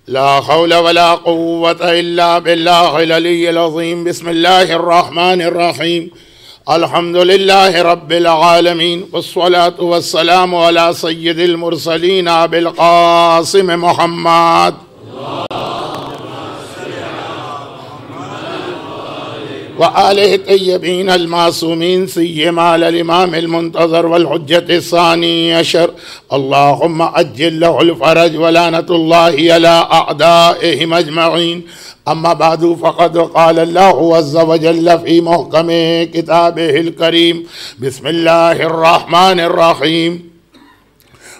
لا حول ولا قوة إلا بالله العلي العظيم. بسم الله الرحمن الرحيم. الحمد لله رب العالمين، والصلاة والسلام على سيد المرسلين أبي القاسم محمد وآله الطيبين المعصومين، سيما على الإمام المنتظر والحجة الثاني عشر. اللهم عجل له الفرج ولعنة الله على أعدائهم أجمعين. أما بعد، فقد قال الله عز وجل في محكم كتابه الكريم: بسم الله الرحمن الرحيم.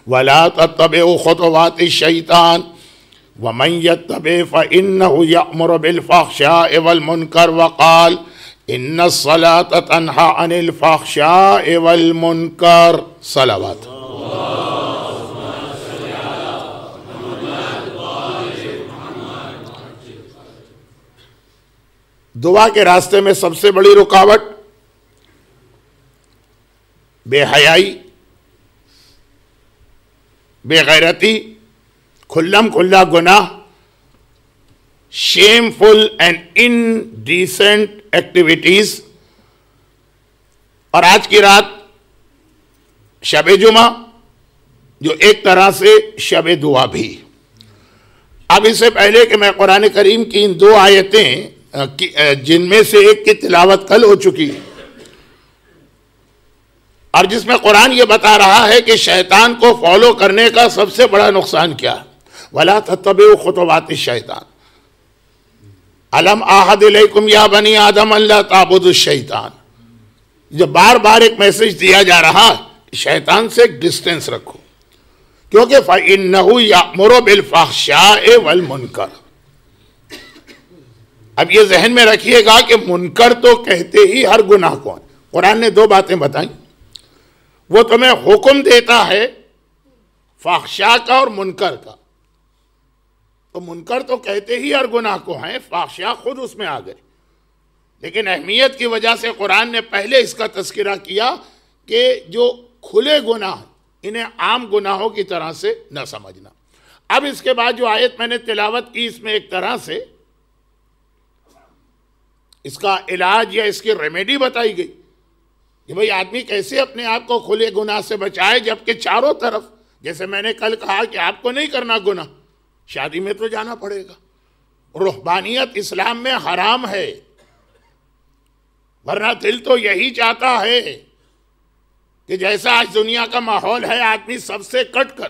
ولا تتبعوا خطوات الشيطان ومن يتبع فإنه يأمر بالفحشاء والمنكر، وقال إن الصلاة تنهى عن الفحشاء والمنكر. صلوات. دعا کے راستے میں سب سے بڑی رکاوٹ بے حیائی، بے غیرتی، کھلم کھلا گناہ، شیمفل اینڈ انڈیسنٹ ایکٹیویٹیز، اور آج کی رات شب جمعہ جو ایک طرح سے شب دعا بھی. اب اس سے پہلے کہ میں قرآن کریم کی ان دو آیتیں جن میں سے ایک کی تلاوت کل ہو چکی اور جس میں قرآن یہ بتا رہا ہے کہ شیطان کو فالو کرنے کا سب سے بڑا نقصان کیا ہے. وَلَا تَتَّبِعُوا خُطُوَاتِ الشَّيْطَانِ أَلَمْ أَعْهَدْ إِلَيْكُمْ يَا بَنِي آدَمَ أَلَّا تَعْبُدُوا الشَّيْطَانَ. جو بار بار ایک میسج دیا جا رہا کہ شیطان سے ایک ڈسٹنس رکھو، کیونکہ فَإِنَّهُ يَأْمُرُ بِالْفَحْشَاءِ وَالْمُنكَرِ. اب یہ ذہن میں رکھیے گا کہ منکر تو کہتے ہی ہر گناہ کو ہے. قرآن نے دو باتیں بتائیں. وہ تمہیں حکم دیتا ہے فحشاء کا اور منکر کا. تو منکر تو کہتے ہی ہر گناہ کو ہیں، فحشاء خود اس میں آ گئے. لیکن اہمیت کی وجہ سے قرآن نے پہلے اس کا تذکرہ کیا کہ جو کھلے گناہ انہیں عام گناہوں کی طرح سے نہ سمجھنا. اب اس کے بعد جو آیت میں نے تلاوت کی، اس میں ایک طرح سے اس کا علاج یا اس کی ریمیڈی بتائی گئی کہ بھئی آدمی کیسے اپنے آپ کو کھلے گناہ سے بچائے، جبکہ چاروں طرف، جیسے میں نے کل کہا کہ آپ کو نہیں کرنا گناہ، شادی میں تو جانا پڑے گا. رہبانیت اسلام میں حرام ہے، ورنہ دل تو یہی چاہتا ہے کہ جیسا آج دنیا کا ماحول ہے، آدمی سب سے کٹ کر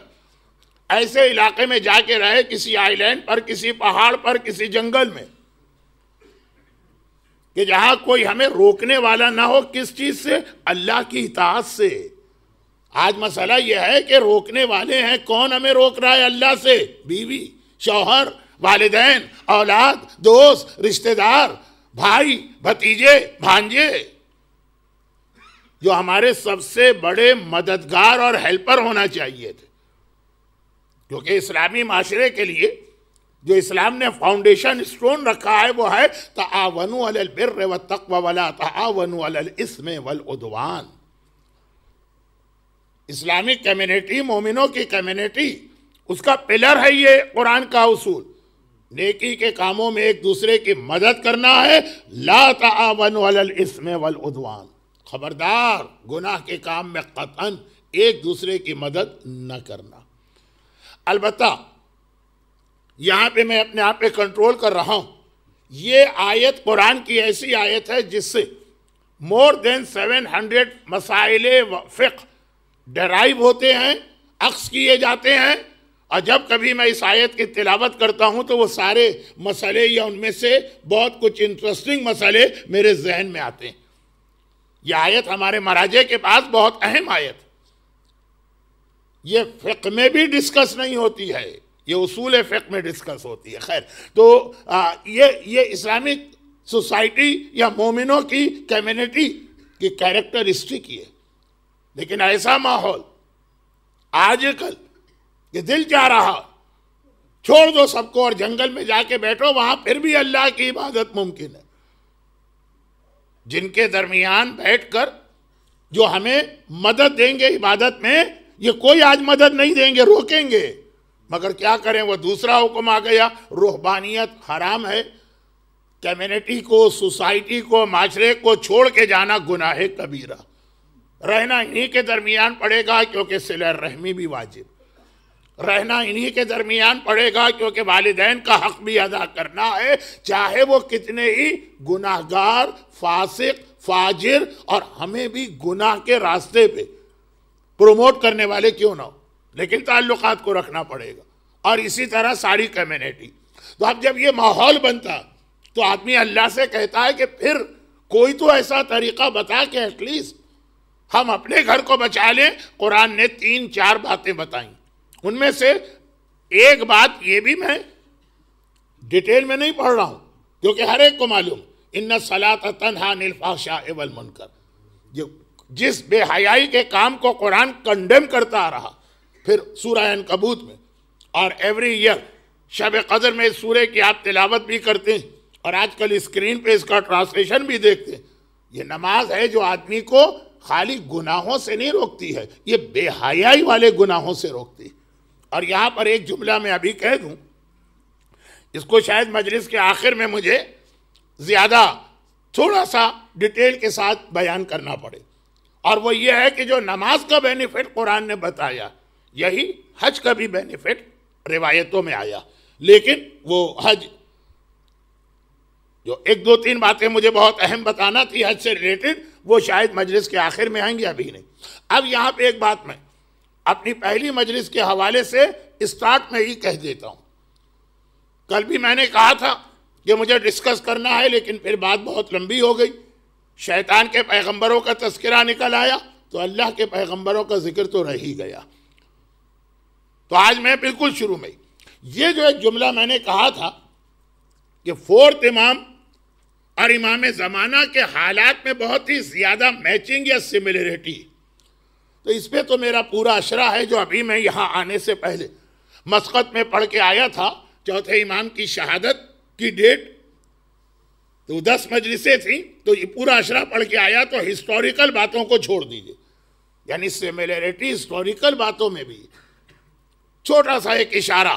ایسے علاقے میں جا کے رہے، کسی آئی لینڈ پر، کسی پہاڑ پر، کسی جنگل میں، کہ جہاں کوئی ہمیں روکنے والا نہ ہو. کس چیز سے؟ اللہ کی اطاعت سے. آج مسئلہ یہ ہے کہ روکنے والے ہیں کون؟ ہمیں روک رہا ہے اللہ سے. بیوی، شوہر، والدین، اولاد، دوست، رشتہ دار، بھائی، بھتیجے، بھانجے، جو ہمارے سب سے بڑے مددگار اور ہیلپر ہونا چاہیے تھے. کیونکہ اسلامی معاشرے کے لیے جو اسلام نے فاؤنڈیشن سٹون رکھا ہے وہ ہے تعاونوا علی البر والتقوی ولا تعاونوا علی الاثم والعدوان. اسلامک کمیونٹی، مومنوں کی کمیونٹی، اس کا پلر ہے یہ قرآن کا اصول. نیکی کے کاموں میں ایک دوسرے کی مدد کرنا ہے. لا تعاونوا علی الاثم والعدوان. خبردار، گناہ کے کام میں قطعاً ایک دوسرے کی مدد نہ کرنا. البتہ یہاں پہ میں اپنے آپ پہ کنٹرول کر رہا ہوں. یہ آیت قرآن کی ایسی آیت ہے جس سے more than 700 مسائل فقہ ڈرائیو ہوتے ہیں، اخذ کیے جاتے ہیں. اور جب کبھی میں اس آیت کی تلاوت کرتا ہوں تو وہ سارے مسئلے یا ان میں سے بہت کچھ انٹرسٹنگ مسئلے میرے ذہن میں آتے ہیں. یہ آیت ہمارے مراجع کے پاس بہت اہم آیت. یہ فقہ میں بھی ڈسکس نہیں ہوتی ہے، یہ اصول فقہ میں ڈسکس ہوتی ہے. خیر، تو یہ اسلامک سوسائٹی یا مومنوں کی کمیونٹی کی کیریکٹرسٹک ہے. لیکن ایسا ماحول آج کل کہ دل چاہ رہا چھوڑ دو سب کو اور جنگل میں جا کے بیٹھو، وہاں پھر بھی اللہ کی عبادت ممکن ہے. جن کے درمیان بیٹھ کر جو ہمیں مدد دیں گے عبادت میں، یہ کوئی آج مدد نہیں دیں گے، روکیں گے. مگر کیا کریں، وہ دوسرا حکم آ گیا، روحانیت حرام ہے، کمیونٹی کو، سوسائٹی کو، معاشرے کو چھوڑ کے جانا گناہ کبیرہ، رہنا انہی کے درمیان پڑے گا کیونکہ صلہ رحمی بھی واجب، رہنا انہی کے درمیان پڑے گا کیونکہ والدین کا حق بھی ادا کرنا ہے، چاہے وہ کتنے ہی گناہگار، فاسق، فاجر اور ہمیں بھی گناہ کے راستے پہ پروموٹ کرنے والے کیوں نہ ہو، لیکن تعلقات کو رکھنا پڑے گا، اور اسی طرح ساری کمیونٹی۔ تو اب جب یہ ماحول بنتا تو آدمی اللہ سے کہتا ہے کہ پھر کوئی تو ایسا طریقہ بتا کہ ایٹ لیسٹ ہم اپنے گھر کو بچا لیں۔ قرآن نے 3-4 باتیں بتائیں، ان میں سے ایک بات یہ بھی میں ڈیٹیل میں نہیں پڑھ رہا ہوں کیونکہ ہر ایک کو معلوم، ان الصلاۃ تنہی عن الفحشاء والمنکر، جس بے حیائی کے کام کو قرآن کنڈیم کرتا آ رہا، پھر سورہ عنکبوت میں اور ایوری ایئر شب قدر میں اس سورے کی آپ تلاوت بھی کرتے ہیں اور آج کل اسکرین پہ اس کا ٹرانسلیشن بھی دیکھتے ہیں۔ یہ نماز ہے جو آدمی کو خالی گناہوں سے نہیں روکتی ہے، یہ بے حیائی والے گناہوں سے روکتی ہے۔ اور یہاں پر ایک جملہ میں ابھی کہہ دوں، اس کو شاید مجلس کے آخر میں مجھے زیادہ تھوڑا سا ڈیٹیل کے ساتھ بیان کرنا پڑے، اور وہ یہ ہے کہ جو نماز کا بینیفٹ قرآن نے بتایا، یہی حج کا بھی بینیفٹ روایتوں میں آیا، لیکن وہ حج جو 1-2-3 باتیں مجھے بہت اہم بتانا تھی حج سے ریلیٹڈ، وہ شاید مجلس کے آخر میں آئیں گے، ابھی نہیں۔ اب یہاں پہ ایک بات میں اپنی پہلی مجلس کے حوالے سے اسٹارٹ میں ہی کہہ دیتا ہوں۔ کل بھی میں نے کہا تھا کہ مجھے ڈسکس کرنا ہے، لیکن پھر بات بہت لمبی ہو گئی، شیطان کے پیغمبروں کا تذکرہ نکل آیا تو اللہ کے پیغمبروں کا ذکر تو رہ ہی گیا۔ تو آج میں بالکل شروع میں یہ جو ایک جملہ میں نے کہا تھا کہ 4th امام اور امام زمانہ کے حالات میں بہت ہی زیادہ میچنگ یا سملریٹی، تو اس پہ تو میرا پورا اشرا ہے جو ابھی میں یہاں آنے سے پہلے مسقط میں پڑھ کے آیا تھا۔ 4تھے امام کی شہادت کی ڈیٹ تو 10 مجلسیں تھیں، تو یہ پورا اشرا پڑھ کے آیا، تو ہسٹوریکل باتوں کو چھوڑ دیجئے، یعنی سملریٹی ہسٹوریکل باتوں میں بھی چھوٹا سا ایک اشارہ،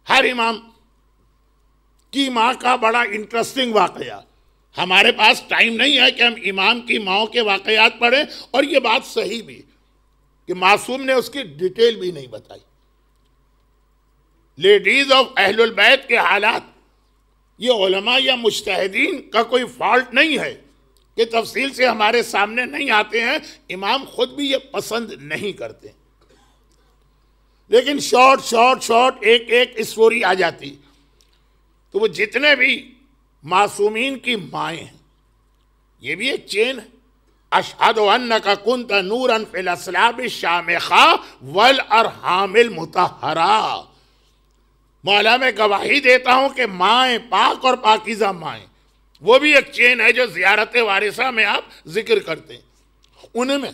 ہر امام کی ماں کا بڑا انٹرسٹنگ واقعہ۔ ہمارے پاس ٹائم نہیں ہے کہ ہم امام کی ماں کے واقعات پڑھیں، اور یہ بات صحیح بھی کہ معصوم نے اس کی ڈیٹیل بھی نہیں بتائی۔ لیڈیز آف اہل البیت کے حالات، یہ علماء یا مجتہدین کا کوئی فالٹ نہیں ہے کہ تفصیل سے ہمارے سامنے نہیں آتے ہیں، امام خود بھی یہ پسند نہیں کرتے، لیکن شارٹ ایک اسٹوری آ جاتی۔ تو وہ جتنے بھی معصومین کی مائیں ہیں، یہ بھی ایک چین ہے۔ اشہد انک کنت نورا فی الاصلاب الشامخہ والارحام المطہرہ، مولا میں گواہی دیتا ہوں کہ مائیں پاک اور پاکیزہ مائیں، وہ بھی ایک چین ہے جو زیارت وارثہ میں آپ ذکر کرتے ہیں۔ ان میں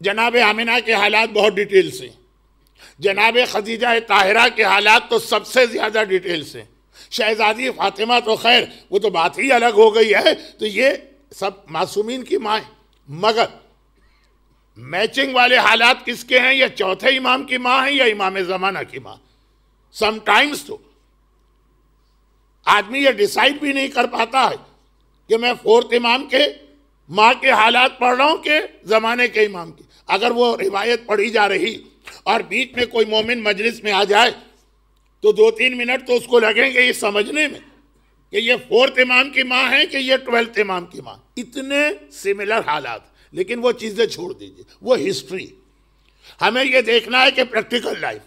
جناب آمنہ کے حالات بہت ڈیٹیل سے، جناب خدیجہ طاہرہ کے حالات تو سب سے زیادہ ڈیٹیل سے، شہزادی فاطمہ تو خیر وہ تو بات ہی الگ ہو گئی ہے۔ تو یہ سب معصومین کی مائیں، مگر میچنگ والے حالات کس کے ہیں؟ یا 4تھے امام کی ماں ہے یا امام زمانہ کی ماں؟ سم ٹائمز تو آدمی یہ ڈیسائیڈ بھی نہیں کر پاتا ہے کہ میں 4th امام کے ماں کے حالات پڑھ رہا ہوں کہ زمانے کے امام کی۔ اگر وہ روایت پڑھی جا رہی اور بیچ میں کوئی مومن مجلس میں آ جائے تو 2-3 منٹ تو اس کو لگیں گے یہ سمجھنے میں کہ یہ 4th امام کی ماں ہے کہ یہ 12th امام کی ماں، اتنے سملر حالات۔ لیکن وہ چیزیں چھوڑ دیجئے، وہ ہسٹری، ہمیں یہ دیکھنا ہے کہ پریکٹیکل لائف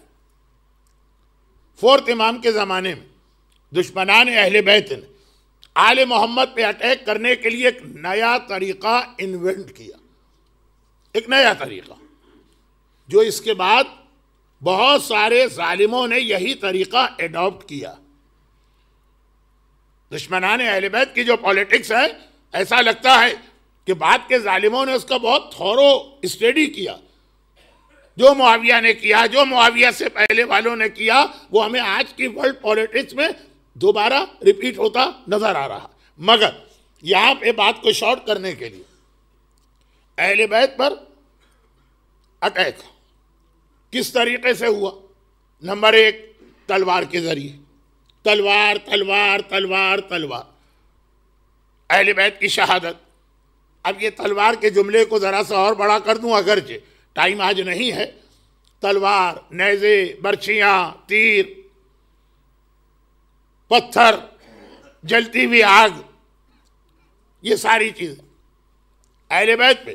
4th امام کے زمانے میں دشمنان اہل بیت نے آل محمد پہ اٹیک کرنے کے لیے ایک نیا طریقہ انوینٹ کیا، ایک نیا طریقہ جو اس کے بعد بہت سارے ظالموں نے یہی طریقہ ایڈاپٹ کیا۔ دشمنان اہل بیت کی جو پولیٹکس ہے، ایسا لگتا ہے کہ بعد کے ظالموں نے اس کا بہت تھورو اسٹڈی کیا، جو معاویہ نے کیا، جو معاویہ سے پہلے والوں نے کیا، وہ ہمیں آج کی ورلڈ پولیٹکس میں دوبارہ ریپیٹ ہوتا نظر آ رہا۔ مگر یہاں پہ بات کو شارٹ کرنے کے لیے اہل بیت پر اٹیک کس طریقے سے ہوا؟ نمبر ایک، تلوار کے ذریعے، تلوار تلوار تلوار تلوار، اہل بیت کی شہادت۔ اب یہ تلوار کے جملے کو ذرا سا اور بڑا کر دوں، اگرچہ ٹائم آج نہیں ہے۔ تلوار، نیزے، برچھیاں، تیر، پتھر، جلتی ہوئی آگ، یہ ساری چیزیں اہل بیت پہ۔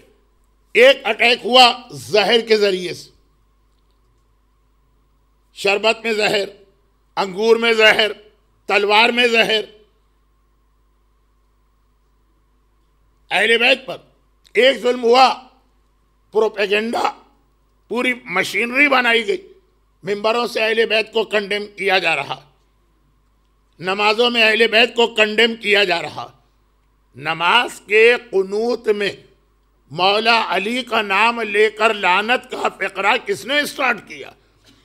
ایک اٹیک ہوا زہر کے ذریعے سے، شربت میں زہر، انگور میں زہر، تلوار میں زہر، اہل بیت پر۔ ایک ظلم ہوا، پروپیگنڈا، پوری مشینری بنائی گئی، ممبروں سے اہل بیت کو کنڈیم کیا جا رہا، نمازوں میں اہل بیت کو کنڈیم کیا جا رہا۔ نماز کے قنوت میں مولا علی کا نام لے کر لعنت کا فقرہ کس نے اسٹارٹ کیا؟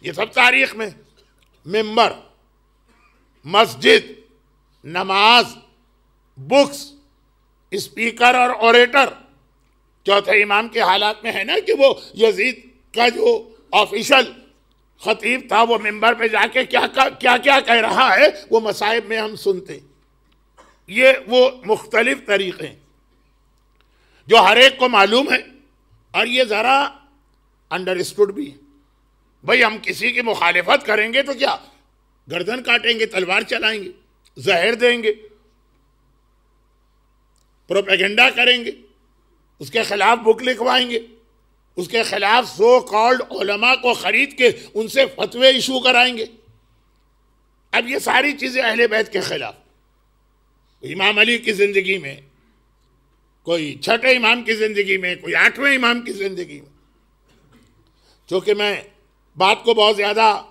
یہ سب تاریخ میں۔ ممبر، مسجد، نماز، بکس، اسپیکر اور اوریٹر۔ چوتھے امام کے حالات میں ہے نا کہ وہ یزید کا جو آفیشل خطیب تھا وہ ممبر پہ جا کے کیا کہہ رہا ہے، وہ مصائب میں ہم سنتے ہیں۔ یہ وہ مختلف طریقے ہیں جو ہر ایک کو معلوم ہے، اور یہ ذرا انڈرسٹوڈ بھی ہے۔ بھئی ہم کسی کی مخالفت کریں گے تو کیا گردن کاٹیں گے، تلوار چلائیں گے، زہر دیں گے، پروپیگنڈا کریں گے، اس کے خلاف بک لکھوائیں گے، اس کے خلاف سو کالڈ علماء کو خرید کے ان سے فتوے ایشو کرائیں گے۔ اب یہ ساری چیزیں اہل بیت کے خلاف۔ امام علی کی زندگی میں، کوئی چھٹے امام کی زندگی میں، کوئی آٹھویں امام کی زندگی میں۔ چونکہ میں بات کو بہت زیادہ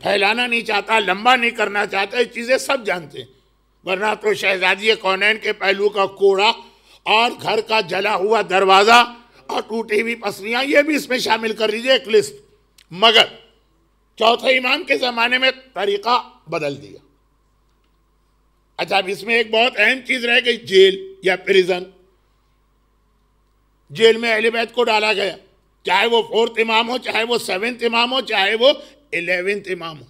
پھیلانا نہیں چاہتا، لمبا نہیں کرنا چاہتا، یہ چیزیں سب جانتے ہیں، ورنہ تو شہزادی کونین کے پہلو کا کوڑا اور گھر کا جلا ہوا دروازہ اور ٹوٹی ہوئی پسلیاں، یہ بھی اس میں شامل کر لیجئے ایک لسٹ۔ مگر چوتھے امام کے زمانے میں طریقہ بدل دیا۔ اچھا، اب اس میں ایک بہت اہم چیز رہ گئی، جیل یا پریزن۔ جیل میں اہل بیت کو ڈالا گیا، چاہے وہ 4th امام ہو، چاہے وہ 7th امام ہو، چاہے وہ 11th امام ہو۔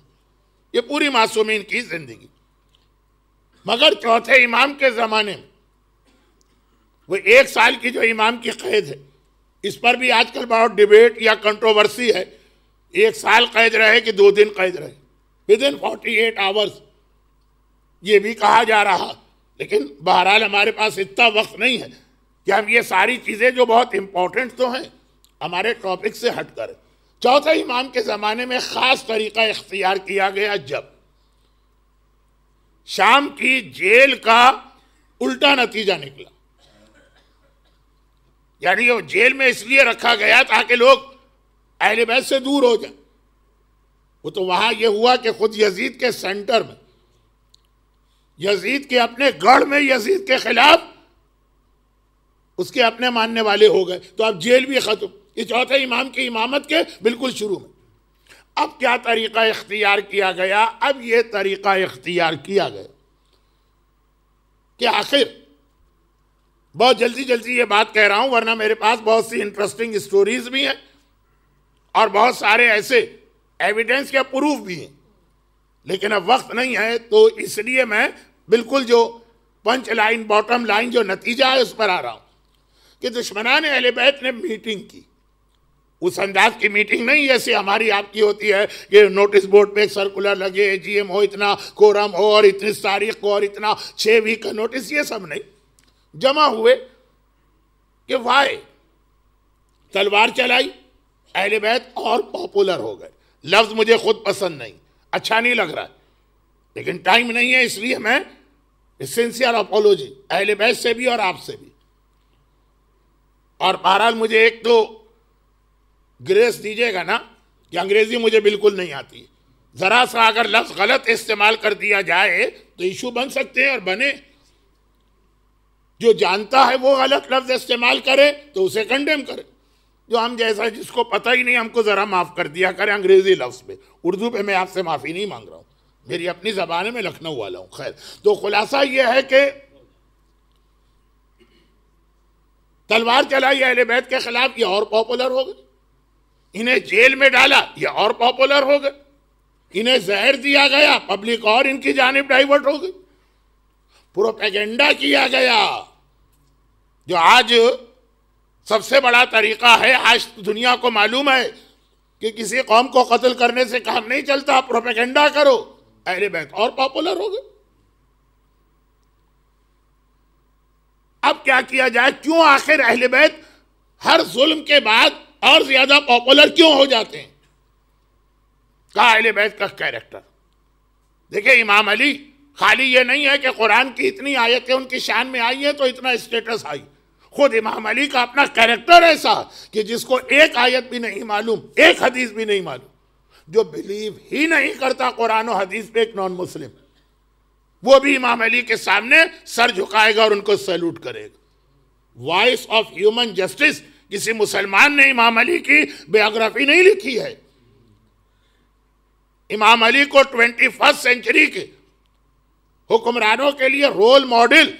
یہ پوری معصومین کی زندگی۔ مگر چوتھے امام کے زمانے میں وہ 1 سال کی جو امام کی قید ہے، اس پر بھی آج کل بہت ڈیبیٹ یا کنٹروورسی ہے، 1 سال قید رہے کہ 2 دن قید رہے، within 48 hours، یہ بھی کہا جا رہا۔ لیکن بہرحال ہمارے پاس اتنا وقت نہیں ہے کہ ہم یہ ساری چیزیں جو بہت امپورٹنٹ تو ہیں ہمارے ٹاپک سے ہٹ کر۔ چوتھے امام کے زمانے میں خاص طریقہ اختیار کیا گیا، جب شام کی جیل کا الٹا نتیجہ نکلا، یعنی وہ جیل میں اس لیے رکھا گیا تاکہ لوگ اہل بیت سے دور ہو جائیں۔ وہ تو وہاں یہ ہوا کہ خود یزید کے سینٹر میں، یزید کے اپنے گڑھ میں، یزید کے خلاف اس کے اپنے ماننے والے ہو گئے، تو اب جیل بھی ختم۔ یہ چوتھے امام کی امامت کے بالکل شروع میں۔ اب کیا طریقہ اختیار کیا گیا؟ اب یہ طریقہ اختیار کیا گیا کہ آخر، بہت جلدی یہ بات کہہ رہا ہوں ورنہ میرے پاس بہت سی انٹرسٹنگ سٹوریز بھی ہیں اور بہت سارے ایسے ایویڈنس کے پروف بھی ہیں، لیکن اب وقت نہیں ہے، تو اس لیے میں بالکل جو پنچ لائن، باٹم لائن جو نتیجہ ہے اس پر آ رہا ہوں کہ دشمنان اہل بیت نے میٹنگ کی۔ اس انداز کی میٹنگ نہیں جیسے ہماری آپ کی ہوتی ہے کہ نوٹس بورڈ پہ ایک سرکولر لگے، جی ایم ہو، اتنا کورم ہو اور اتنی تاریخ کو اور اتنا 6 ویک کا نوٹس، یہ سب نہیں۔ جمع ہوئے کہ وائے تلوار چلائی، اہل بیت اور پاپولر ہو گئے۔ لفظ مجھے خود پسند نہیں، اچھا نہیں لگ رہا ہے، لیکن ٹائم نہیں ہے، اس لیے میں سنسیئر اپولوجی اہل بیت سے بھی اور آپ سے بھی۔ اور بہرحال مجھے ایک تو گریس دیجیے گا نا کہ انگریزی مجھے بالکل نہیں آتی، ذرا سا اگر لفظ غلط استعمال کر دیا جائے تو ایشو بن سکتے ہیں، اور بنے۔ جو جانتا ہے وہ غلط لفظ استعمال کرے تو اسے کنڈیم کرے، جو ہم جیسا جس کو پتہ ہی نہیں ہم کو ذرا معاف کر دیا کرے انگریزی لفظ پہ۔ اردو پہ میں آپ سے معافی نہیں مانگ رہا ہوں، میری اپنی زبان ہے، میں لکھنؤ والا ہوں۔ خیر، تو خلاصہ یہ ہے کہ تلوار چلائی اہل بیت کے خلاف، یہ اور پاپولر ہو گئی۔ انہیں جیل میں ڈالا، یہ اور پاپولر ہو گئے، انہیں زہر دیا گیا، پبلک اور ان کی جانب ڈائیورٹ ہو گئی، پروپیگنڈا کیا گیا، جو آج سب سے بڑا طریقہ ہے۔ آج دنیا کو معلوم ہے کہ کسی قوم کو قتل کرنے سے کام نہیں چلتا، پروپیگنڈا کرو، اہل بیت اور پاپولر ہو گئے۔ اب کیا کیا جائے؟ کیوں آخر اہل بیت ہر ظلم کے بعد اور زیادہ پاپولر کیوں ہو جاتے ہیں؟ کہا اہل بیت کا کیریکٹر۔ دیکھیں امام علی خالی یہ نہیں ہے کہ قرآن کی اتنی آیتیں ان کی شان میں آئی ہیں تو اتنا اسٹیٹس آئی، خود امام علی کا اپنا کیریکٹر ایسا کہ جس کو ایک آیت بھی نہیں معلوم، ایک حدیث بھی نہیں معلوم، جو بلیو ہی نہیں کرتا قرآن و حدیث پہ، ایک نان مسلم، وہ بھی امام علی کے سامنے سر جھکائے گا اور ان کو سیلوٹ کرے گا۔ وائس آف ہیومن جسٹس، کسی مسلمان نے امام علی کی بایوگرافی نہیں لکھی ہے۔ امام علی کو 21 سینچری کے حکمرانوں کے لیے رول ماڈل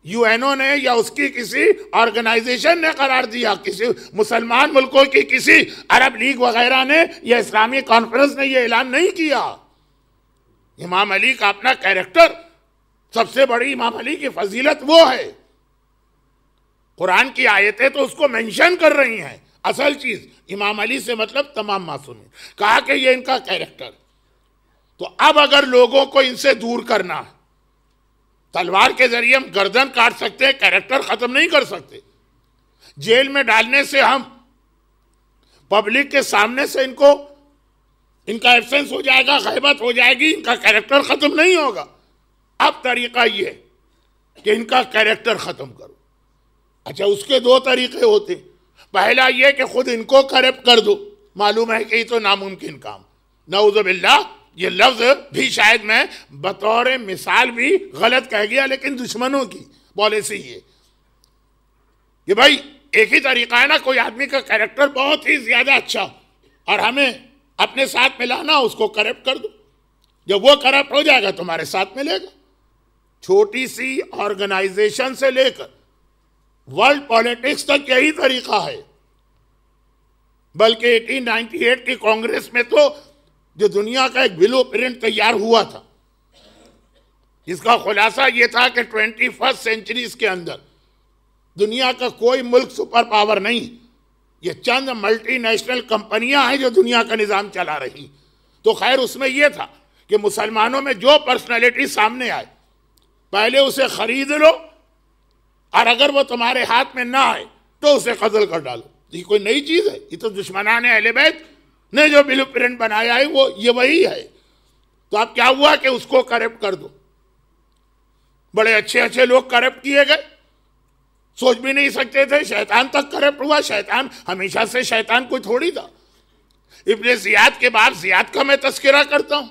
یو این او نے یا اس کی کسی آرگنائزیشن نے قرار دیا، کسی مسلمان ملکوں کی کسی عرب لیگ وغیرہ نے یا اسلامی کانفرنس نے یہ اعلان نہیں کیا۔ امام علی کا اپنا کیریکٹر، سب سے بڑی امام علی کی فضیلت وہ ہے۔ قرآن کی آیتیں تو اس کو مینشن کر رہی ہیں، اصل چیز امام علی سے مطلب تمام معصومین، کہا کہ یہ ان کا کیریکٹر۔ تو اب اگر لوگوں کو ان سے دور کرنا ہے، تلوار کے ذریعے ہم گردن کاٹ سکتے ہیں، کیریکٹر ختم نہیں کر سکتے۔ جیل میں ڈالنے سے ہم پبلک کے سامنے سے ان کا ایبسنس ہو جائے گا، غیبت ہو جائے گی، ان کا کیریکٹر ختم نہیں ہوگا۔ اب طریقہ یہ ہے کہ ان کا کیریکٹر ختم کرو۔ اچھا، اس کے دو طریقے ہوتے ہیں۔ پہلا یہ کہ خود ان کو کرپٹ کر دو، معلوم ہے کہ یہ تو ناممکن کام، نعوذ باللہ، یہ لفظ بھی شاید میں بطور مثال بھی غلط کہہ گیا، لیکن دشمنوں کی پالیسی یہ کہ بھائی ایک ہی طریقہ ہے نا، کوئی آدمی کا کیریکٹر بہت ہی زیادہ اچھا اور ہمیں اپنے ساتھ ملانا، اس کو کرپٹ کر دو، جب وہ کرپٹ ہو جائے گا تمہارے ساتھ ملے گا۔ چھوٹی سی آرگنائزیشن سے لے کر ورلڈ پالیٹکس تک یہی طریقہ ہے۔ بلکہ 1898 کی کانگریس میں تو جو دنیا کا ایک بلو پرنٹ تیار ہوا تھا، اس کا خلاصہ یہ تھا کہ 21 سینچریز کے اندر دنیا کا کوئی ملک سپر پاور نہیں، یہ چند ملٹی نیشنل کمپنیاں ہیں جو دنیا کا نظام چلا رہی۔ تو خیر اس میں یہ تھا کہ مسلمانوں میں جو پرسنالٹی سامنے آئے پہلے اسے خرید لو، اور اگر وہ تمہارے ہاتھ میں نہ آئے تو اسے قتل کر ڈالو۔ یہ کوئی نئی چیز ہے؟ یہ تو دشمنان اہل بیت نے جو بلو پرنٹ بنایا ہے وہ یہ وہی ہے۔ تو اب کیا ہوا کہ اس کو کرپٹ کر دو۔ بڑے اچھے اچھے لوگ کرپٹ کیے گئے، سوچ بھی نہیں سکتے تھے، شیطان تک کرپٹ ہوا۔ شیطان ہمیشہ سے شیطان کوئی تھوڑی تھا۔ ابن زیاد کے بعد زیاد کا میں تذکرہ کرتا ہوں،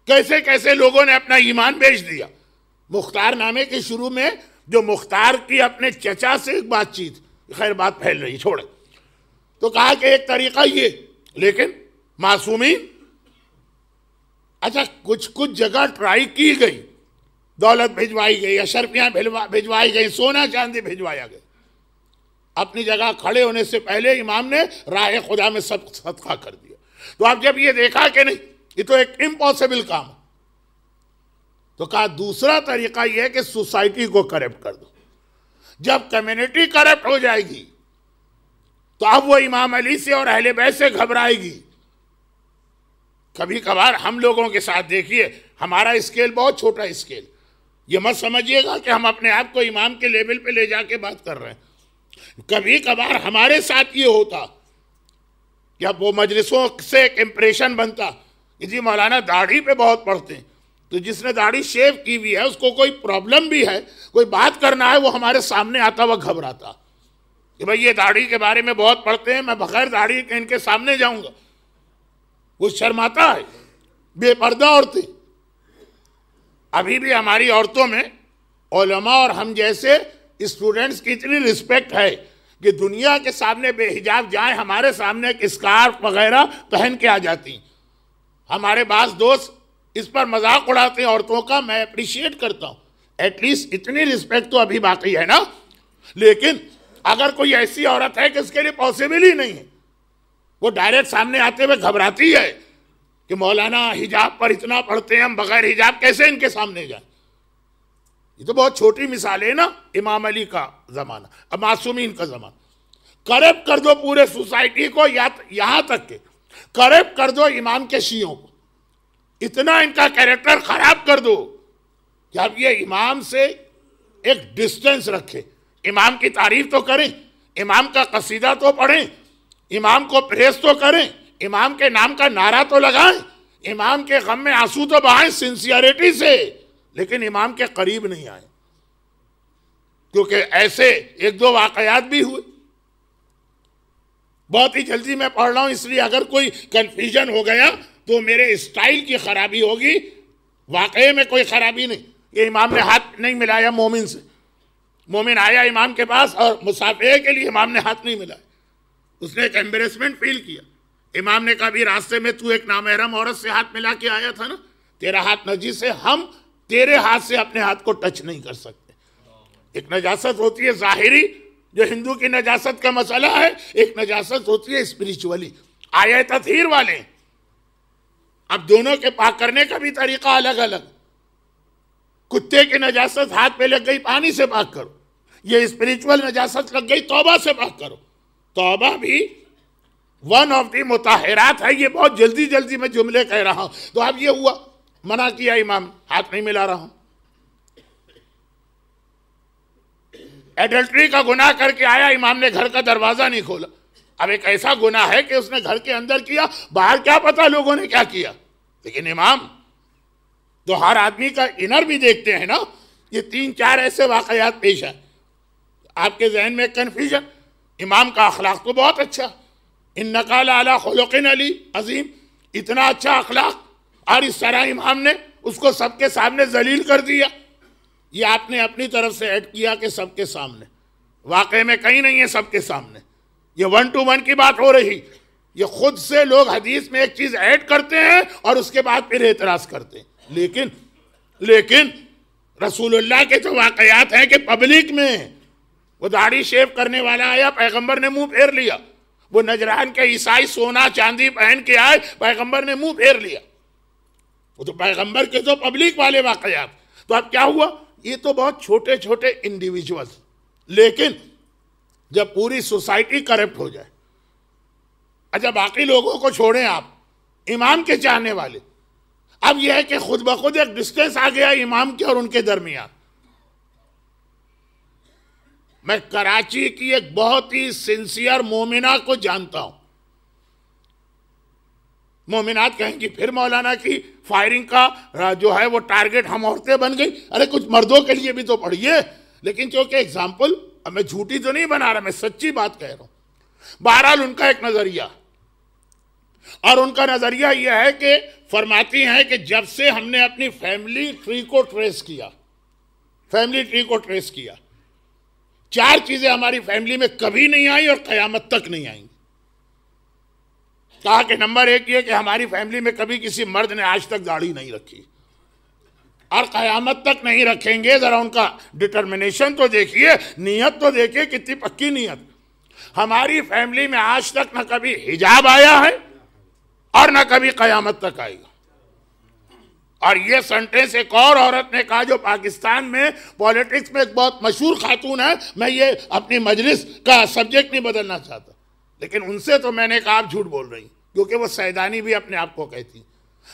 کیسے کیسے لوگوں نے اپنا ایمان بیچ دیا۔ مختار نامے کے شروع میں جو مختار کی اپنے چچا سے ایک بات چیت، خیر بات پھیل رہی، چھوڑے، تو کہا کہ ایک طریقہ یہ، لیکن معصومین، اچھا کچھ جگہ ٹرائی کی گئی، دولت بھجوائی گئی، اشرفیاں بھجوائی گئی، سونا چاندی بھجوایا گیا، اپنی جگہ کھڑے ہونے سے پہلے امام نے راہ خدا میں سب صدقہ کر دیا۔ تو اب جب یہ دیکھا کہ نہیں، یہ تو ایک امپاسبل کام ہے، تو کہا دوسرا طریقہ یہ ہے کہ سوسائٹی کو کرپٹ کر دو۔ جب کمیونٹی کرپٹ ہو جائے گی تو اب وہ امام علی سے اور اہل بیت سے گھبرائے گی۔ کبھی کبھار ہم لوگوں کے ساتھ دیکھیے، ہمارا اسکیل بہت چھوٹا اسکیل، یہ مت سمجھیے گا کہ ہم اپنے آپ کو امام کے لیول پہ لے جا کے بات کر رہے ہیں۔ کبھی کبھار ہمارے ساتھ یہ ہوتا، جب وہ مجلسوں سے ایک امپریشن بنتا کہ جی مولانا داڑھی پہ بہت پڑھتے ہیں، تو جس نے داڑھی شیو کی ہوئی ہے اس کو کوئی پرابلم بھی ہے، کوئی بات کرنا ہے، وہ ہمارے سامنے آتا وہ گھبراتا کہ بھئی یہ داڑھی کے بارے میں بہت پڑھتے ہیں، میں بغیر داڑھی کے ان کے سامنے جاؤں گا، وہ شرماتا ہے۔ بے پردہ عورتیں، ابھی بھی ہماری عورتوں میں علماء اور ہم جیسے اسٹوڈنٹس کی اتنی رسپیکٹ ہے کہ دنیا کے سامنے بے حجاب جائیں، ہمارے سامنے ایک اسکارف وغیرہ پہن کے آ جاتی ہیں۔ ہمارے بعض دوست اس پر مذاق اڑاتے ہیں عورتوں کا، میں اپریشیٹ کرتا ہوں، ایٹ لیسٹ اتنی رسپیکٹ تو ابھی باقی ہے نا۔ لیکن اگر کوئی ایسی عورت ہے کہ اس کے لیے پاسبل ہی نہیں ہے، وہ ڈائریکٹ سامنے آتے ہوئے گھبراتی ہے کہ مولانا حجاب پر اتنا پڑھتے ہیں، ہم بغیر حجاب کیسے ان کے سامنے جائیں؟ یہ تو بہت چھوٹی مثال ہے نا، امام علی کا زمانہ، اب معصومین کا زمانہ. کریکٹ کر دو پورے سوسائٹی کو، یہاں تک کہ کریکٹ کر دو امام کے شیعوں کو، اتنا ان کا کیریکٹر خراب کر دو کہ اب یہ امام سے ایک ڈسٹنس رکھے. امام کی تعریف تو کریں، امام کا قصیدہ تو پڑھیں، امام کو پریس تو کریں، امام کے نام کا نعرہ تو لگائیں، امام کے غم میں آنسو تو بہائیں سنسیئرٹی سے، لیکن امام کے قریب نہیں آئے. کیونکہ ایسے ایک دو واقعات بھی ہوئے. بہت ہی جلدی میں پڑھ رہا ہوں، اس لیے اگر کوئی کنفیوژن ہو گیا تو میرے اسٹائل کی خرابی ہوگی، واقعے میں کوئی خرابی نہیں. یہ امام نے ہاتھ نہیں ملایا مومن سے، مومن آیا امام کے پاس اور مصافحے کے لیے امام نے ہاتھ نہیں ملایا. اس نے ایک ایمبریسمنٹ فیل کیا. امام نے کہا بھی راستے میں تو ایک نامحرم عورت سے ہاتھ ملا کے آیا تھا نا، تیرا ہاتھ نجس ہے، ہم تیرے ہاتھ سے اپنے ہاتھ کو ٹچ نہیں کر سکتے. ایک نجاست ہوتی ہے ظاہری جو ہندو کی نجاست کا مسئلہ ہے، ایک نجاست ہوتی ہے اسپریچولی، آیہ تطہیر والے. اب دونوں کے پاک کرنے کا بھی طریقہ الگ الگ. کتے کی نجاست ہاتھ پہ لگ گئی پانی سے پاک کرو، یہ اسپریچول نجاست لگ گئی توبہ سے پاک کرو. توبہ بھی ون آف دی مطہرات ہے. یہ بہت جلدی جلدی میں جملے کہہ رہا ہوں. تو اب یہ ہوا، منع کیا امام، ہاتھ نہیں ملا رہا ہوں. ایڈلٹری کا گناہ کر کے آیا، امام نے گھر کا دروازہ نہیں کھولا. اب ایک ایسا گناہ ہے کہ اس نے گھر کے اندر کیا، باہر کیا پتا لوگوں نے کیا کیا. لیکن امام تو ہر آدمی کا انر بھی دیکھتے ہیں نا. یہ 3-4 ایسے واقعات پیش ہیں. آپ کے ذہن میں کنفیوژن. امام کا اخلاق تو بہت اچھا، انک لعلی خلق عظیم، اتنا اچھا اخلاق، اور اس طرح امام نے اس کو سب کے سامنے ذلیل کر دیا. یہ آپ نے اپنی طرف سے ایڈ کیا کہ سب کے سامنے، واقعے میں کہیں نہیں ہے سب کے سامنے. یہ 1 to 1 کی بات ہو رہی. یہ خود سے لوگ حدیث میں ایک چیز ایڈ کرتے ہیں اور اس کے بعد پھر اعتراض کرتے ہیں. لیکن رسول اللہ کے جو واقعات ہیں کہ پبلک میں وہ داڑھی شیو کرنے والا آیا، پیغمبر نے منہ پھیر لیا. وہ نجران کے عیسائی سونا چاندی پہن کے آئے، پیغمبر نے منہ پھیر لیا. وہ تو پیغمبر کے تو پبلک والے واقعات. تو اب کیا ہوا؟ یہ تو بہت چھوٹے چھوٹے انڈیویجول، لیکن جب پوری سوسائٹی کرپٹ ہو جائے. اچھا باقی لوگوں کو چھوڑیں، آپ امام کے چاہنے والے، اب یہ ہے کہ خود بخود ایک ڈسٹینس آ گیا امام کے اور ان کے درمیان. میں کراچی کی ایک بہت ہی سنسیئر مومنہ کو جانتا ہوں. مومنات کہیں گی پھر مولانا کی فائرنگ کا جو ہے وہ ٹارگٹ ہم عورتیں بن گئی. ارے کچھ مردوں کے لیے بھی تو پڑھیے. لیکن چونکہ اگزامپل، اب میں جھوٹی تو نہیں بنا رہا، میں سچی بات کہہ رہا ہوں. بہرحال ان کا ایک نظریہ، اور ان کا نظریہ یہ ہے کہ فرماتی ہیں کہ جب سے ہم نے اپنی فیملی ٹری کو ٹریس کیا، 4 چیزیں ہماری فیملی میں کبھی نہیں آئی اور قیامت تک نہیں آئیں گی. کہا کہ نمبر 1 یہ کہ ہماری فیملی میں کبھی کسی مرد نے آج تک داڑھی نہیں رکھی اور قیامت تک نہیں رکھیں گے. ذرا ان کا ڈٹرمنیشن تو دیکھیے، نیت تو دیکھیے کتنی پکی نیت. ہماری فیملی میں آج تک نہ کبھی حجاب آیا ہے اور نہ کبھی قیامت تک آئے گا. اور یہ سنٹینس ایک اور عورت نے کہا جو پاکستان میں پولیٹکس میں ایک بہت مشہور خاتون ہے. میں یہ اپنی مجلس کا سبجیکٹ نہیں بدلنا چاہتا، لیکن ان سے تو میں نے کہا آپ جھوٹ بول رہی ہیں، کیونکہ وہ سیدانی بھی اپنے آپ کو کہتی ہیں.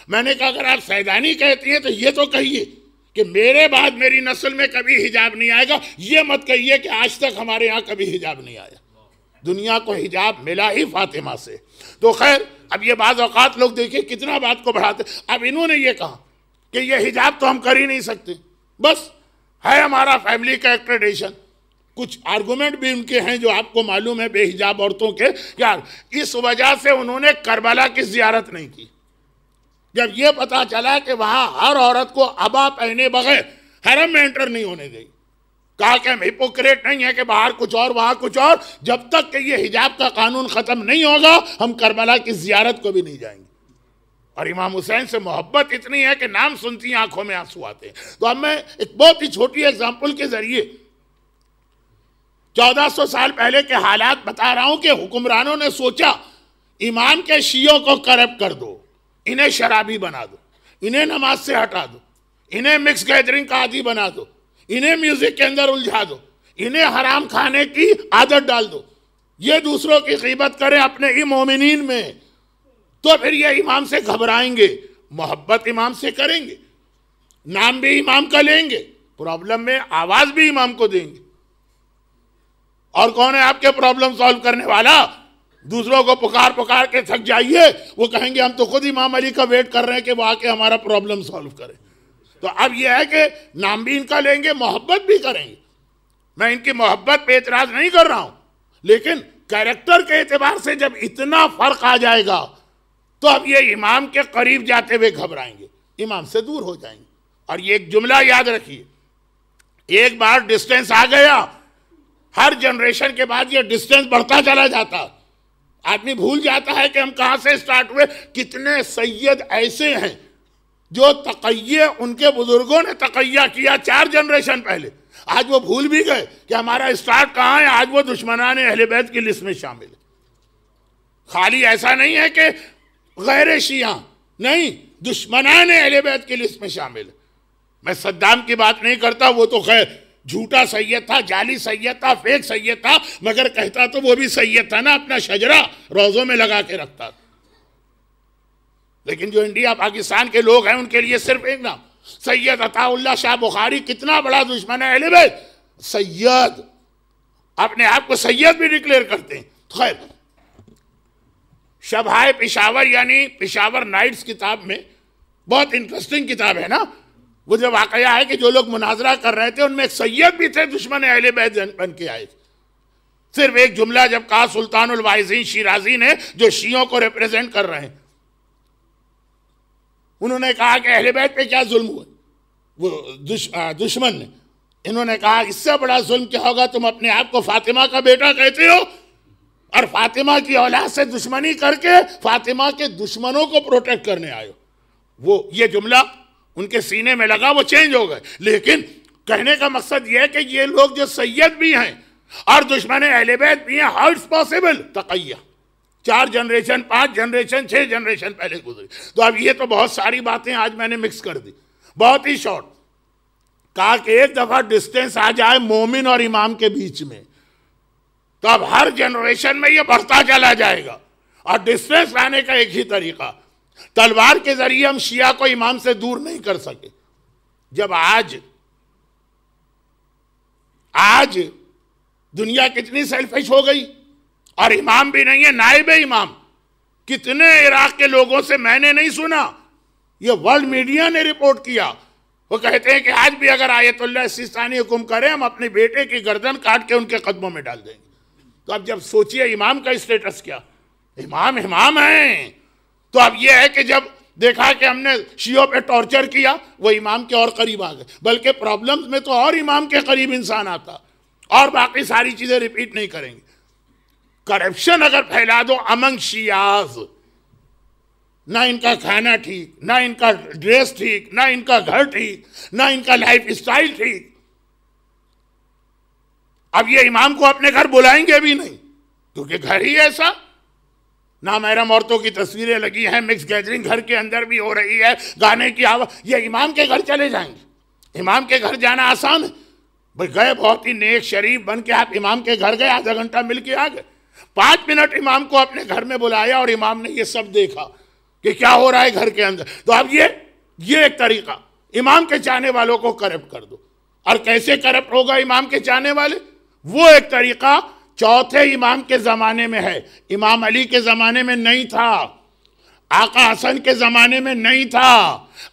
میں نے کہا اگر آپ سیدانی کہتی ہیں تو یہ تو کہیے کہ میرے بعد میری نسل میں کبھی حجاب نہیں آئے گا. یہ مت کہیے کہ آج تک ہمارے یہاں کبھی حجاب نہیں آیا. دنیا کو حجاب ملا ہی فاطمہ سے. تو خیر اب یہ بعض اوقات لوگ دیکھیں کتنا بات کو بڑھاتے. اب انہوں نے یہ کہا کہ یہ حجاب تو ہم کر ہی نہیں سکتے، بس ہے ہمارا فیملی کا ایک ٹریڈیشن. کچھ آرگومنٹ بھی ان کے ہیں جو آپ کو معلوم ہے بے حجاب عورتوں کے. یار اس وجہ سے انہوں نے کربلا کی زیارت نہیں کی. جب یہ پتا چلا کہ وہاں ہر عورت کو عبا پہنے بغیر حرم میں انٹر نہیں ہونے گئی، کہا کہ ہم ہپوکریٹ نہیں ہے کہ باہر کچھ اور وہاں کچھ اور. جب تک کہ یہ حجاب کا قانون ختم نہیں ہوگا ہم کربلا کی زیارت کو بھی نہیں جائیں گے. اور امام حسین سے محبت اتنی ہے کہ نام سنتی ہیں آنکھوں میں آنسو آتے ہیں. تو اب میں ایک بہت ہی چھوٹی ایگزامپل کے ذریعے 1400 سال پہلے کے حالات بتا رہا ہوں کہ حکمرانوں نے سوچا امام کے شیعوں کو کرپٹ کر دو، انہیں شرابی بنا دو، انہیں نماز سے ہٹا دو، انہیں مکس گیدرنگ کا عادی بنا دو، انہیں میوزک کے اندر الجھا دو، انہیں حرام کھانے کی عادت ڈال دو، یہ دوسروں کی غیبت کریں اپنے ہی مومنین میں، تو پھر یہ امام سے گھبرائیں گے، محبت امام سے کریں گے، نام بھی امام کا لیں گے، پرابلم میں آواز بھی امام کو دیں گے۔ اور کون ہے آپ کے پرابلم سالو کرنے والا؟ دوسروں کو پکار پکار کے تھک جائیے، وہ کہیں گے ہم تو خود امام علی کا ویٹ کر رہے ہیں کہ وہ آ کے ہمارا پرابلم سالو کرے۔ تو اب یہ ہے کہ نام بھی ان کا لیں گے، محبت بھی کریں گے۔ میں ان کی محبت پہ اعتراض نہیں کر رہا ہوں، لیکن کیریکٹر کے اعتبار سے جب اتنا فرق آ جائے گا تو اب یہ امام کے قریب جاتے ہوئے گھبرائیں گے، امام سے دور ہو جائیں گے۔ اور یہ ایک جملہ یاد رکھیے، ایک بار ڈسٹینس آ گیا، ہر جنریشن کے بعد یہ ڈسٹینس بڑھتا چلا جاتا، آدمی بھول جاتا ہے کہ ہم کہاں سے سٹارٹ ہوئے۔ کتنے سید ایسے ہیں جو تقیہ ان کے بزرگوں نے تقیہ کیا 4 جنریشن پہلے، آج وہ بھول بھی گئے کہ ہمارا سٹارٹ کہاں ہے، آج وہ دشمنان اہل بیت کی لسٹ میں شامل ہے۔ خالی ایسا نہیں ہے کہ غیر شیعہ، نہیں، دشمنان اہل بیت کی لسٹ میں شامل ہے۔ میں صدام کی بات نہیں کرتا، وہ تو خیر جھوٹا سید تھا، جعلی سید تھا، فیک سید تھا، مگر کہتا تو وہ بھی سید تھا نا، اپنا شجرہ روزوں میں لگا کے رکھتا تھا۔ لیکن جو انڈیا پاکستان کے لوگ ہیں ان کے لیے صرف ایک نام، سید عطا اللہ شاہ بخاری کتنا بڑا دشمن ہے اہل بیت، سید، اپنے آپ کو سید بھی ڈکلیئر کرتے ہیں۔ خیر، شبہائے پشاور یعنی پشاور نائٹس کتاب میں بہت انٹرسٹنگ کتاب ہے نا، وہ جو واقعہ ہے کہ جو لوگ مناظرہ کر رہے تھے ان میں ایک سید بھی تھے دشمن اہل بیت بن کے آئے، صرف ایک جملہ جب کہا سلطان الواعظین شیرازی نے جو شیعوں کو ریپریزنٹ کر رہے ہیں، انہوں نے کہا کہ اہل بیت پہ کیا ظلم ہوا، وہ دشمن نے، انہوں نے کہا اس سے بڑا ظلم کیا ہوگا، تم اپنے آپ کو فاطمہ کا بیٹا کہتے ہو اور فاطمہ کی اولاد سے دشمنی کر کے فاطمہ کے دشمنوں کو پروٹیکٹ کرنے آئے ہو۔ وہ یہ جملہ ان کے سینے میں لگا، وہ چینج ہو گئے، لیکن کہنے کا مقصد یہ ہے کہ یہ لوگ جو سید بھی ہیں اور دشمن اہل بیت بھی ہیں، ہاؤ اٹس پاسبل، تقیہ 4 جنریشن 5 جنریشن 6 جنریشن پہلے گزری۔ تو اب یہ تو بہت ساری باتیں آج میں نے مکس کر دی، بہت ہی شارٹ، کہا کہ ایک دفعہ ڈسٹینس آ جائے مومن اور امام کے بیچ میں تو اب ہر جنریشن میں یہ بڑھتا چلا جائے گا، اور ڈسٹینس لانے کا ایک ہی طریقہ، تلوار کے ذریعے ہم شیعہ کو امام سے دور نہیں کر سکے۔ جب آج دنیا کتنی سیلفش ہو گئی، اور امام بھی نہیں ہے، نائب امام، کتنے عراق کے لوگوں سے میں نے نہیں سنا، یہ ورلڈ میڈیا نے رپورٹ کیا، وہ کہتے ہیں کہ آج بھی اگر آیت اللہ سیستانی حکم کریں ہم اپنے بیٹے کی گردن کاٹ کے ان کے قدموں میں ڈال دیں گے۔ تو اب جب سوچئے امام کا اسٹیٹس کیا، امام ہیں، تو اب یہ ہے کہ جب دیکھا کہ ہم نے شیعوں پہ ٹارچر کیا، وہ امام کے اور قریب آ گئے، بلکہ پرابلمز میں تو اور امام کے قریب انسان آتا، اور باقی ساری چیزیں ریپیٹ نہیں کریں گے۔ کرپشن اگر پھیلا دو امنگ شیعاز، نہ ان کا کھانا ٹھیک، نہ ان کا ڈریس ٹھیک، نہ ان کا گھر ٹھیک، نہ ان کا لائف اسٹائل ٹھیک، اب یہ امام کو اپنے گھر بلائیں گے بھی نہیں، کیونکہ گھر ہی ایسا، نامحرم عورتوں کی تصویریں لگی ہیں، مکس گیدرنگ گھر کے اندر بھی ہو رہی ہے، گانے کی آواز، یہ امام کے گھر چلے جائیں گے؟ امام کے گھر جانا آسان ہے؟ بھئی گئے بہت ہی نیک شریف بن کے آپ امام کے گھر گئے، آدھا گھنٹہ مل کے آ گئے، 5 منٹ امام کو اپنے گھر میں بلایا اور امام نے یہ سب دیکھا کہ کیا ہو رہا ہے گھر کے اندر۔ تو اب یہ ایک طریقہ، امام کے چاہنے والوں کو کرپٹ کر دو۔ اور کیسے کرپٹ ہوگا امام کے چاہنے والے؟ وہ ایک طریقہ چوتھے امام کے زمانے میں ہے، امام علی کے زمانے میں نہیں تھا، آقا حسن کے زمانے میں نہیں تھا،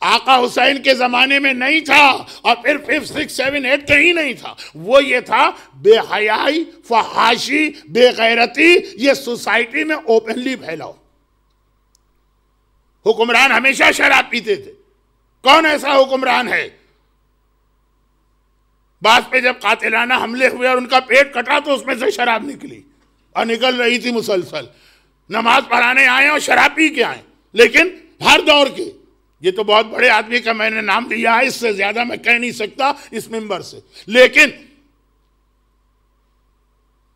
آقا حسین کے زمانے میں نہیں تھا، اور پھر 5 6 7 8 کہیں نہیں تھا۔ وہ یہ تھا بے حیائی، فحاشی، بے غیرتی، یہ سوسائٹی میں اوپنلی پھیلاؤ۔ حکمران ہمیشہ شراب پیتے تھے، کون ایسا حکمران ہے؟ بعض پہ جب قاتلانہ حملے ہوئے اور ان کا پیٹ کٹا تو اس میں سے شراب نکلی اور نکل رہی تھی مسلسل، نماز پڑھانے آئے اور شراب پی کے آئے، لیکن ہر دور کے، یہ تو بہت بڑے آدمی کا میں نے نام لیا ہے، اس سے زیادہ میں کہہ نہیں سکتا اس منبر سے، لیکن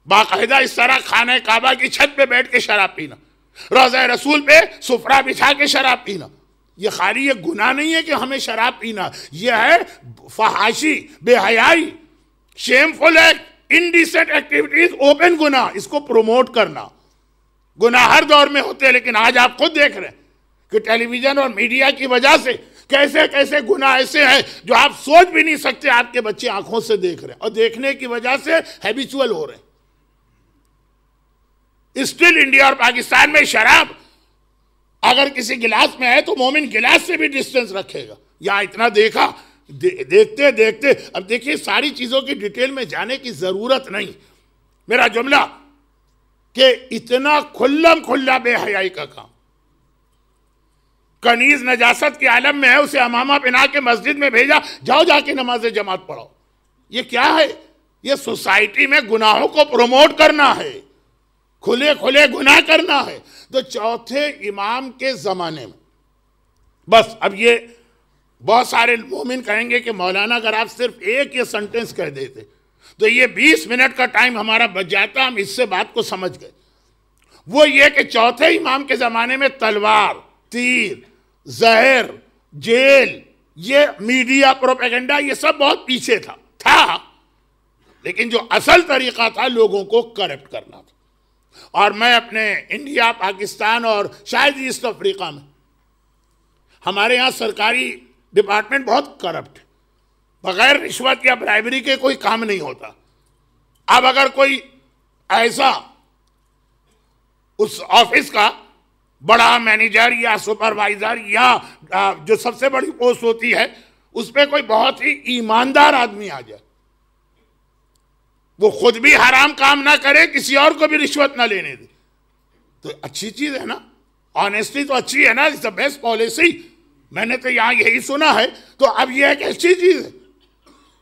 باقاعدہ اس طرح خانہ کعبہ کی چھت پہ بیٹھ کے شراب پینا، روضہ رسول پہ سفرہ بچھا کے شراب پینا، یہ خالی یہ گناہ نہیں ہے کہ ہمیں شراب پینا، یہ ہے فحاشی، بے حیائی، shameful act, indecent activities, open گناہ، اس کو پروموٹ کرنا۔ گناہ ہر دور میں ہوتے ہیں، لیکن آج آپ خود دیکھ رہے ہیں کہ ٹیلی ویژن اور میڈیا کی وجہ سے کیسے کیسے گناہ ایسے ہیں جو آپ سوچ بھی نہیں سکتے، آپ کے بچے آنکھوں سے دیکھ رہے ہیں، اور دیکھنے کی وجہ سے ہیبیچول ہو رہے ہیں۔ اسٹل انڈیا اور پاکستان میں شراب اگر کسی گلاس میں ہے تو مومن گلاس سے بھی ڈسٹنس رکھے گا۔ یا اتنا دیکھا، دیکھتے دیکھتے اب دیکھیے ساری چیزوں کی ڈیٹیل میں جانے کی ضرورت نہیں، میرا جملہ کہ اتنا کھلم کھلا بے حیائی کا کام، کنیز نجاست کے عالم میں ہے، اسے امامہ پہنا کے مسجد میں بھیجا، جاؤ جا کے نماز جماعت پڑھاؤ۔ یہ کیا ہے؟ یہ سوسائٹی میں گناہوں کو پروموٹ کرنا ہے، کھلے کھلے گناہ کرنا ہے۔ تو چوتھے امام کے زمانے میں بس اب یہ بہت سارے مومن کہیں گے کہ مولانا اگر آپ صرف ایک یہ سنٹنس کہہ دیتے تو یہ 20 منٹ کا ٹائم ہمارا بچ جاتا، ہم اس سے بات کو سمجھ گئے۔ وہ یہ کہ چوتھے امام کے زمانے میں تلوار، تیر، زہر، جیل، یہ میڈیا پروپیگنڈا، یہ سب بہت پیچھے تھا، لیکن جو اصل طریقہ تھا لوگوں کو کرپٹ کرنا تھا۔ اور میں اپنے انڈیا، پاکستان اور شاید ایسٹ افریقہ میں ہمارے ہاں سرکاری ڈپارٹمنٹ بہت کرپٹ ہے، بغیر رشوت یا برائبری کے کوئی کام نہیں ہوتا۔ اب اگر کوئی ایسا اس آفس کا بڑا مینیجر یا سپروائزر یا جو سب سے بڑی پوسٹ ہوتی ہے اس پہ کوئی بہت ہی ایماندار آدمی آ جائے، وہ خود بھی حرام کام نہ کرے، کسی اور کو بھی رشوت نہ لینے دے، تو اچھی چیز ہے نا، آنیسٹی تو اچھی ہے نا، اٹس دی بیسٹ پالیسی۔ میں نے تو یہاں یہی سنا ہے، تو اب یہ ایک اچھی چیز ہے،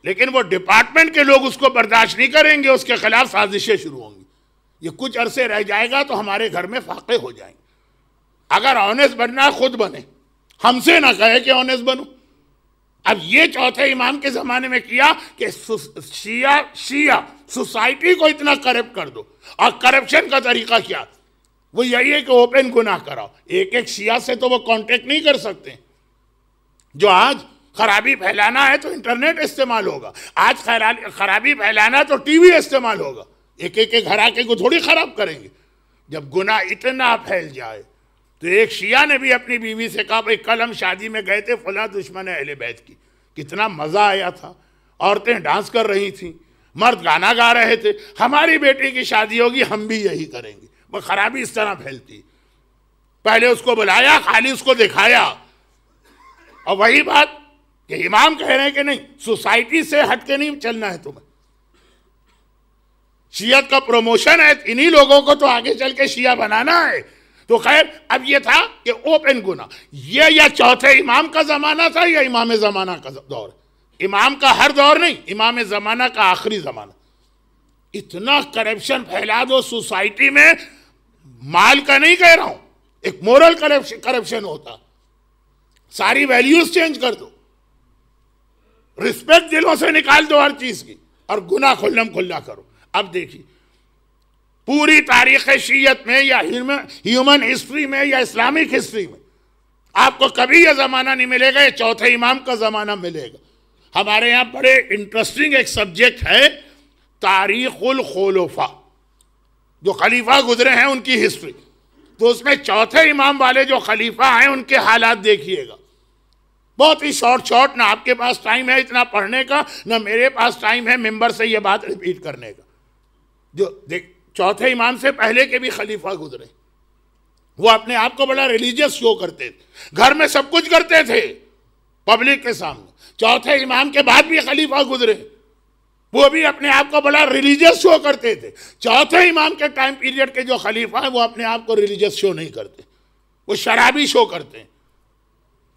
لیکن وہ ڈپارٹمنٹ کے لوگ اس کو برداشت نہیں کریں گے، اس کے خلاف سازشیں شروع ہوں گی، یہ کچھ عرصے رہ جائے گا تو ہمارے گھر میں فاقے ہو جائیں گے۔ اگر آنیسٹ بننا ہے خود بنے، ہم سے نہ کہے کہ آنیسٹ بنو۔ اب یہ چوتھے امام کے زمانے میں کیا کہ شیعہ سوسائٹی کو اتنا کرپٹ کر دو، اور کرپشن کا طریقہ کیا؟ وہ یہی ہے کہ اوپن گناہ کراؤ، ایک ایک شیعہ سے تو وہ کانٹیکٹ نہیں کر سکتے۔ جو آج خرابی پھیلانا ہے تو انٹرنیٹ استعمال ہوگا، آج خرابی پھیلانا تو ٹی وی استعمال ہوگا، ایک ایک گھر آ کے کو تھوڑی خراب کریں گے۔ جب گناہ اتنا پھیل جائے تو ایک شیعہ نے بھی اپنی بیوی سے کہا، بھائی کل ہم شادی میں گئے تھے، فلاں دشمن ہے اہل بیت کی، کتنا مزہ آیا تھا، عورتیں ڈانس کر رہی تھیں، مرد گانا گا رہے تھے، ہماری بیٹی کی شادی ہوگی ہم بھی یہی کریں گے۔ وہ خرابی اس طرح پھیلتی، پہلے اس کو بلایا، خالی اس کو دکھایا، اور وہی بات کہ امام کہہ رہے ہیں کہ نہیں، سوسائٹی سے ہٹ کے نہیں چلنا ہے تمہیں، شیعت کا پروموشن ہے، انہی لوگوں کو تو آگے چل کے شیعہ بنانا ہے۔ تو خیر اب یہ تھا کہ اوپن گناہ، یہ یا چوتھے امام کا زمانہ تھا یا امام زمانہ کا دور، امام کا ہر دور نہیں، امام زمانہ کا آخری زمانہ۔ اتنا کرپشن پھیلا دو سوسائٹی میں، مال کا نہیں کہہ رہا ہوں، ایک مورل کرپشن ہوتا، ساری ویلیوز چینج کر دو، رسپیکٹ دلوں سے نکال دو ہر چیز کی، اور گناہ کھلم کھلا کرو۔ اب دیکھیے پوری تاریخ شیعت میں یا ہیومن ہسٹری میں یا اسلامک ہسٹری میں آپ کو کبھی یہ زمانہ نہیں ملے گا، یہ چوتھے امام کا زمانہ ملے گا۔ ہمارے یہاں بڑے انٹرسٹنگ ایک سبجیکٹ ہے تاریخ الخلفاء، جو خلیفہ گزرے ہیں ان کی ہسٹری، تو اس میں چوتھے امام والے جو خلیفہ ہیں ان کے حالات دیکھیے گا، بہت ہی شارٹ، نہ آپ کے پاس ٹائم ہے اتنا پڑھنے کا، نہ میرے پاس ٹائم ہے ممبر سے یہ بات ریپیٹ کرنے کا۔ جو چوتھے امام سے پہلے کے بھی خلیفہ گزرے، وہ اپنے آپ کو بڑا ریلیجیس شو کرتے تھے، گھر میں سب کچھ کرتے تھے پبلک کے سامنے۔ چوتھے امام کے بعد بھی خلیفہ گزرے، وہ بھی اپنے آپ کو بڑا ریلیجیس شو کرتے تھے۔ چوتھے امام کے ٹائم پیریڈ کے جو خلیفہ ہیں وہ اپنے آپ کو ریلیجیس شو نہیں کرتے، وہ شرابی شو کرتے ہیں،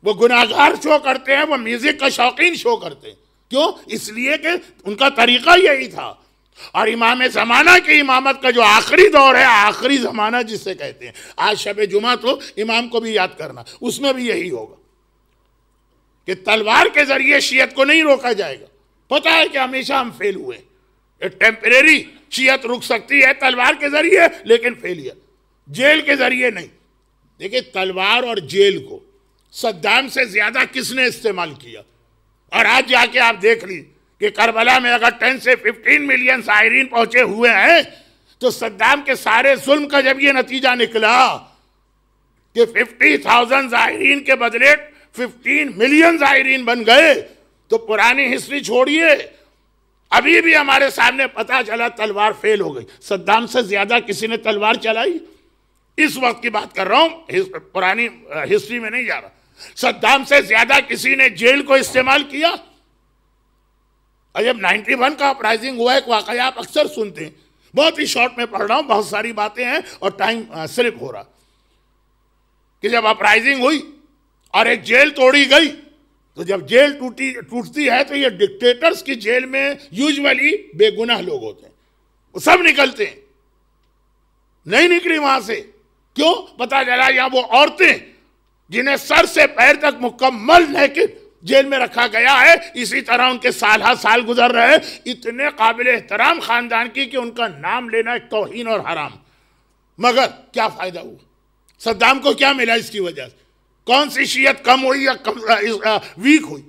وہ گناہگار شو کرتے ہیں، وہ میوزک کا شوقین شو کرتے ہیں۔ کیوں؟ اس لیے کہ ان کا طریقہ یہی تھا۔ اور امام زمانہ کی امامت کا جو آخری دور ہے، آخری زمانہ جسے کہتے ہیں، آج شب جمعہ تو امام کو بھی یاد کرنا، اس میں بھی یہی ہوگا کہ تلوار کے ذریعے شیعت کو نہیں روکا جائے گا۔ پتہ ہے کہ ہمیشہ ہم فیل ہوئے، ٹیمپریری شیعت رک سکتی ہے تلوار کے ذریعے، لیکن فیلئر جیل کے ذریعے نہیں۔ دیکھیں تلوار اور جیل کو صدام سے زیادہ کس نے استعمال کیا؟ اور آج جا کے آپ دیکھ لی کہ کربلا میں اگر 10 سے 15 ملین زائرین پہنچے ہوئے ہیں تو صدام کے سارے ظلم کا جب یہ نتیجہ نکلا کہ 50,000 زائرین کے بدلے 15 ملین زائرین بن گئے، تو پرانی ہسٹری چھوڑیے، ابھی بھی ہمارے سامنے پتا چلا تلوار فیل ہو گئی۔ صدام سے زیادہ کسی نے تلوار چلائی؟ اس وقت کی بات کر رہا ہوں، پرانی ہسٹری میں نہیں جا رہا۔ صدام سے زیادہ کسی نے جیل کو استعمال کیا؟ اور جب 91 کا اپرائزنگ ہوا، ایک واقعہ آپ اکثر سنتے ہیں، بہت ہی شارٹ میں پڑھ رہا ہوں، بہت ساری باتیں ہیں اور ٹائم سلپ ہو رہا، کہ جب اپرائزنگ ہوئی اور ایک جیل توڑی گئی، تو جب جیل ٹوٹتی ہے تو یہ ڈکٹیٹرز کی جیل میں یوزولی بے گناہ لوگ ہوتے ہیں، وہ سب نکلتے ہیں، نہیں نکلی وہاں سے۔ کیوں؟ پتا چلا یہاں وہ عورتیں جنہیں سر سے پیر تک مکمل نیکڈ جیل میں رکھا گیا ہے، اسی طرح ان کے سال ہر سال گزر رہے، اتنے قابل احترام خاندان کی کہ ان کا نام لینا ایک توہین اور حرام۔ مگر کیا فائدہ ہوا؟ صدام کو کیا ملا اس کی وجہ سے؟ کون سی شیعت کم ہوئی یا ویک ہوئی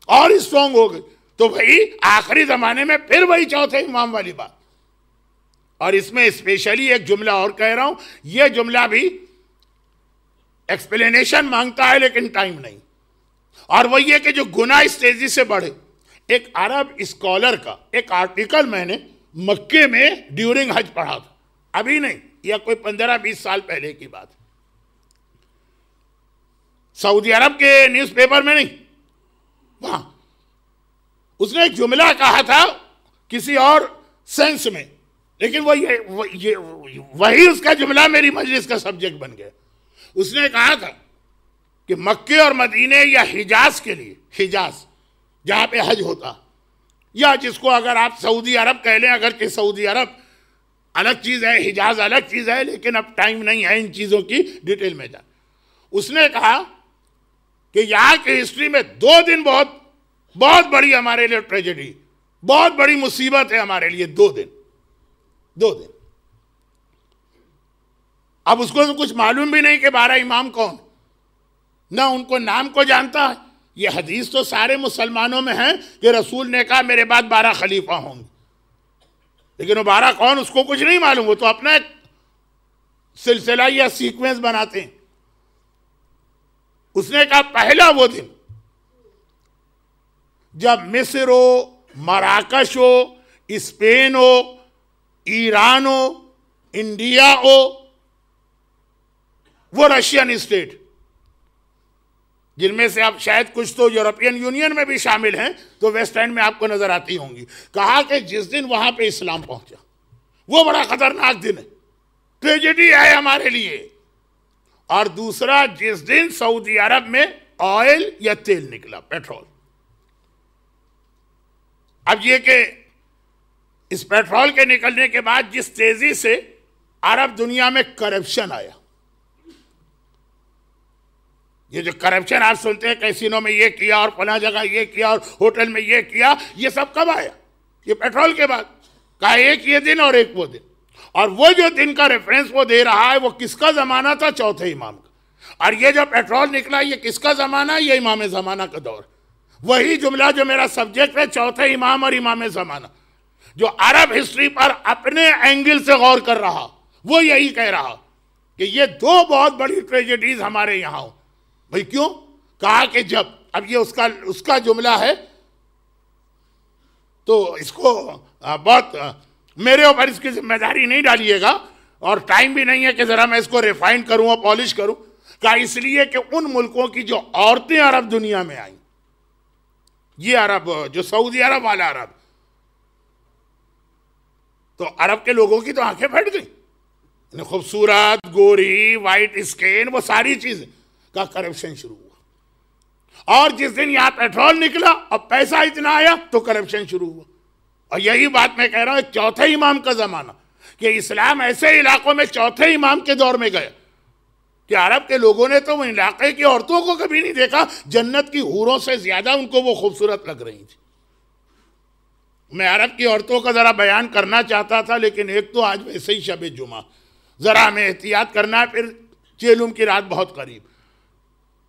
اور اسٹرونگ ہو گئی؟ تو بھائی آخری زمانے میں پھر وہی چوتھے امام والی بات۔ اور اس میں اسپیشلی ایک جملہ اور کہہ رہا ہوں، یہ جملہ بھی ایکسپلینیشن مانگتا ہے لیکن ٹائم نہیں، اور وہ یہ کہ جو گناہ اس تیزی سے بڑھے۔ ایک عرب اسکالر کا ایک آرٹیکل میں نے مکے میں ڈیورنگ حج پڑھا تھا، ابھی نہیں، یا کوئی 15-20 سال پہلے کی بات، سعودی عرب کے نیوز پیپر میں نہیں، وہاں اس نے ایک جملہ کہا تھا کسی اور سینس میں، لیکن وہی اس کا جملہ میری مجلس کا سبجیکٹ بن گیا۔ اس نے کہا تھا کہ مکے اور مدینے یا حجاز کے لیے، حجاز جہاں پہ حج ہوتا، یا جس کو اگر آپ سعودی عرب کہہ لیں، اگر کہ سعودی عرب الگ چیز ہے، حجاز الگ چیز ہے، لیکن اب ٹائم نہیں ہے ان چیزوں کی ڈیٹیل میں جان۔ اس نے کہا کہ یہاں کی ہسٹری میں 2 دن بہت بڑی ہمارے لیے ٹریجڈی، بہت بڑی مصیبت ہے ہمارے لیے، 2 دن۔ اب اس کو تو کچھ معلوم بھی نہیں کہ 12 امام کون، نہ ان کو نام کو جانتا ہے۔ یہ حدیث تو سارے مسلمانوں میں ہے کہ رسول نے کہا میرے بعد 12 خلیفہ ہوں گے، لیکن وہ 12 کون اس کو کچھ نہیں معلوم، وہ تو اپنا ایک سلسلہ یا سیکوینس بناتے ہیں۔ اس نے کہا پہلا وہ دن جب مصر ہو، مراکش ہو، اسپین ہو، ایران ہو، انڈیا ہو، وہ رشین اسٹیٹ، جن میں سے اب شاید کچھ تو یورپین یونین میں بھی شامل ہیں، تو ویسٹ اینڈ میں آپ کو نظر آتی ہوں گی، کہا کہ جس دن وہاں پہ اسلام پہنچا وہ بڑا خطرناک دن ہے، ٹریجڈی ہے ہمارے لیے۔ اور دوسرا، جس دن سعودی عرب میں آئل یا تیل نکلا، پیٹرول۔ اب یہ کہ اس پیٹرول کے نکلنے کے بعد جس تیزی سے عرب دنیا میں کرپشن آیا، یہ جو کرپشن آپ سنتے ہیں کیسینو میں یہ کیا اور فلاں جگہ یہ کیا اور ہوٹل میں یہ کیا، یہ سب کب آیا؟ یہ پیٹرول کے بعد۔ کہا ایک یہ دن اور ایک وہ دن، اور وہ جو دن کا ریفرنس وہ دے رہا ہے وہ کس کا زمانہ تھا؟ چوتھے امام کا۔ اور یہ جو پیٹرول نکلا یہ کس کا زمانہ؟ یہ امام زمانہ کا دور۔ وہی جملہ جو میرا سبجیکٹ ہے، چوتھے امام اور امام زمانہ، جو عرب ہسٹری پر اپنے اینگل سے غور کر رہا، وہ یہی کہہ رہا کہ یہ 2 بہت بڑی ٹریجڈیز ہمارے یہاں ہوں۔ بھئی کیوں؟ کہا کہ جب، اب یہ اس کا جملہ ہے، تو اس کو بہت میرے اوپر اس کی ذمہ داری نہیں ڈالیے گا، اور ٹائم بھی نہیں ہے کہ ذرا میں اس کو ریفائن کروں اور پالش کروں۔ کہا اس لیے کہ ان ملکوں کی جو عورتیں عرب دنیا میں آئیں، یہ عرب جو سعودی عرب والا عرب، تو عرب کے لوگوں کی تو آنکھیں پھٹ گئیں، خوبصورت، گوری، وائٹ اسکین، وہ ساری چیزیں کا کرپشن شروع ہوا۔ اور جس دن یہاں پیٹرول نکلا اور پیسہ اتنا آیا تو کرپشن شروع ہوا۔ اور یہی بات میں کہہ رہا ہوں، ایک چوتھے امام کا زمانہ، کہ اسلام ایسے علاقوں میں چوتھے امام کے دور میں گیا کہ عرب کے لوگوں نے تو وہ علاقے کی عورتوں کو کبھی نہیں دیکھا، جنت کی حوروں سے زیادہ ان کو وہ خوبصورت لگ رہی تھی۔ میں عرب کی عورتوں کا ذرا بیان کرنا چاہتا تھا، لیکن ایک تو آج ویسے ہی شب جمعہ، ذرا ہمیں احتیاط کرنا ہے، پھر چیلوم کی رات بہت قریب،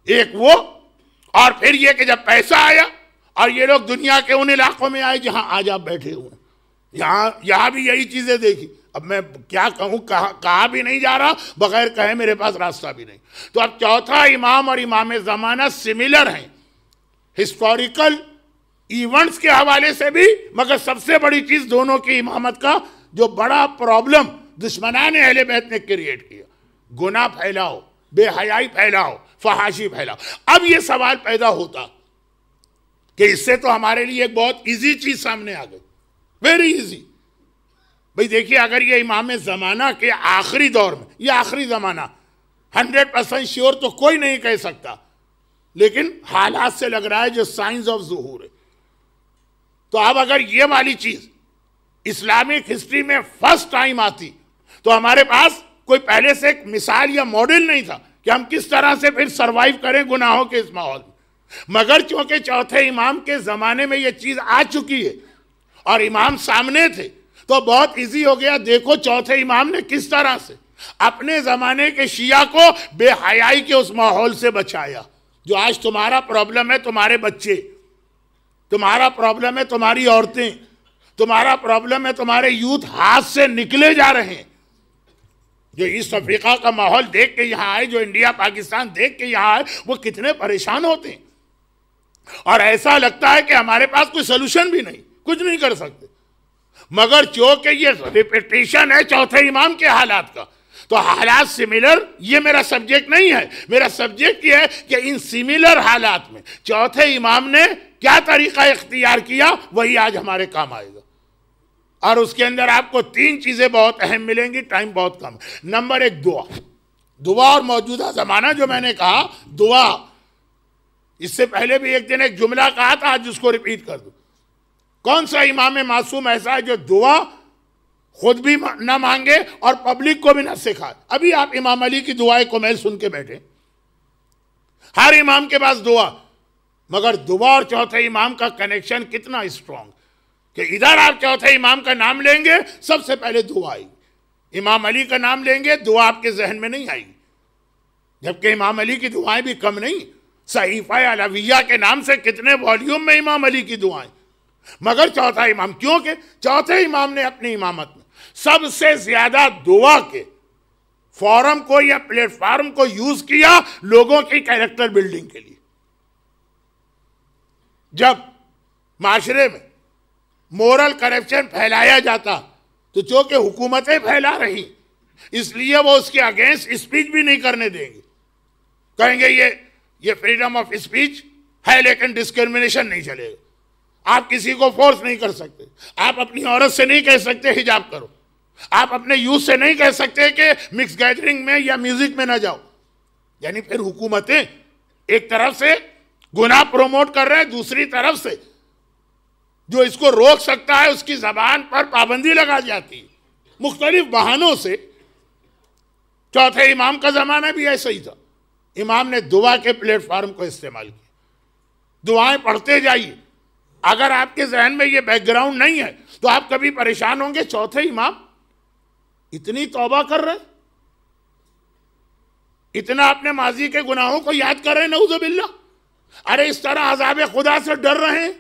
ایک وہ، اور پھر یہ کہ جب پیسہ آیا اور یہ لوگ دنیا کے ان علاقوں میں آئے جہاں آج آپ بیٹھے ہوئے ہیں، یہاں بھی یہی چیزیں دیکھی۔ اب میں کیا کہوں، کہا بھی نہیں جا رہا، بغیر کہے میرے پاس راستہ بھی نہیں۔ تو اب چوتھا امام اور امام زمانہ سملر ہیں ہسٹوریکل ایونٹس کے حوالے سے بھی، مگر سب سے بڑی چیز دونوں کی امامت کا جو بڑا پرابلم دشمنان اہل بیت نے کریٹ کیا، گناہ پھیلاؤ، بے حیائی پھیلاؤ، فحاشی پھیلاؤ۔ اب یہ سوال پیدا ہوتا کہ اس سے تو ہمارے لیے ایک بہت ایزی چیز سامنے آ گئی، ویری ایزی۔ بھئی دیکھیے، اگر یہ امام زمانہ کے آخری دور میں، یہ آخری زمانہ 100% شیور تو کوئی نہیں کہہ سکتا، لیکن حالات سے لگ رہا ہے جو سائنز آف ظہور ہے، تو اب اگر یہ والی چیز اسلامک ہسٹری میں فرسٹ ٹائم آتی تو ہمارے پاس کوئی پہلے سے ایک مثال یا ماڈل نہیں تھا کہ ہم کس طرح سے پھر سروائیو کریں گناہوں کے اس ماحول میں۔ مگر چونکہ چوتھے امام کے زمانے میں یہ چیز آ چکی ہے اور امام سامنے تھے، تو بہت ایزی ہو گیا۔ دیکھو چوتھے امام نے کس طرح سے اپنے زمانے کے شیعہ کو بے حیائی کے اس ماحول سے بچایا۔ جو آج تمہارا پرابلم ہے تمہارے بچے، تمہارا پرابلم ہے تمہاری عورتیں، تمہارا پرابلم ہے تمہارے یوتھ ہاتھ سے نکلے جا رہے ہیں۔ جو ایسٹ افریقہ کا ماحول دیکھ کے یہاں آئے، جو انڈیا پاکستان دیکھ کے یہاں آئے، وہ کتنے پریشان ہوتے ہیں، اور ایسا لگتا ہے کہ ہمارے پاس کوئی سلوشن بھی نہیں، کچھ نہیں کر سکتے۔ مگر چونکہ یہ ریپیٹیشن ہے چوتھے امام کے حالات کا، تو حالات سملر، یہ میرا سبجیکٹ نہیں ہے۔ میرا سبجیکٹ یہ ہے کہ ان سملر حالات میں چوتھے امام نے کیا طریقہ اختیار کیا، وہی آج ہمارے کام آئے گا۔ اور اس کے اندر آپ کو 3 چیزیں بہت اہم ملیں گی، ٹائم بہت کم۔ نمبر 1 دعا، دعا اور موجودہ زمانہ جو میں نے کہا دعا، اس سے پہلے بھی ایک دن ایک جملہ کہا تھا، آج اس کو ریپیٹ کر دوں۔ کون سا امام معصوم ایسا ہے جو دعا خود بھی نہ مانگے اور پبلک کو بھی نہ سکھائے؟ ابھی آپ امام علی کی دعائیں کومیل سن کے بیٹھے، ہر امام کے پاس دعا، مگر دعا اور چوتھے امام کا کنیکشن کتنا اسٹرانگ کہ ادھر آپ چوتھے امام کا نام لیں گے سب سے پہلے دعا آئے گی، امام علی کا نام لیں گے دعا آپ کے ذہن میں نہیں آئے گی، جبکہ امام علی کی دعائیں بھی کم نہیں۔ صحیفہ علویہ کے نام سے کتنے والیوم میں امام علی کی دعائیں، مگر چوتھا امام، کیونکہ چوتھے امام نے اپنی امامت میں سب سے زیادہ دعا کے فورم کو یا پلیٹ فارم کو یوز کیا لوگوں کی کیریکٹر بلڈنگ کے لیے۔ جب معاشرے میں مورل کرپشن پھیلایا جاتا تو چونکہ حکومتیں پھیلا رہی، اس لیے وہ اس کے اگینسٹ اسپیچ بھی نہیں کرنے دیں گے، کہیں گے یہ فریڈم آف اسپیچ ہے لیکن ڈسکرمنیشن نہیں چلے گا، آپ کسی کو فورس نہیں کر سکتے، آپ اپنی عورت سے نہیں کہہ سکتے حجاب کرو، آپ اپنے یوتھ سے نہیں کہہ سکتے کہ مکس گیدرنگ میں یا میوزک میں نہ جاؤ۔ یعنی پھر حکومتیں ایک طرف سے گناہ پروموٹ کر رہے ہیں، دوسری طرف سے جو اس کو روک سکتا ہے اس کی زبان پر پابندی لگا جاتی ہے مختلف بہانوں سے۔ چوتھے امام کا زمانہ بھی ایسا ہی تھا، امام نے دعا کے پلیٹ فارم کو استعمال کیا، دعائیں پڑھتے جائیے۔ اگر آپ کے ذہن میں یہ بیک گراؤنڈ نہیں ہے تو آپ کبھی پریشان ہوں گے، چوتھے امام اتنی توبہ کر رہے، اتنا اپنے ماضی کے گناہوں کو یاد کر رہے، نعوذ باللہ، ارے اس طرح عذاب خدا سے ڈر رہے ہیں۔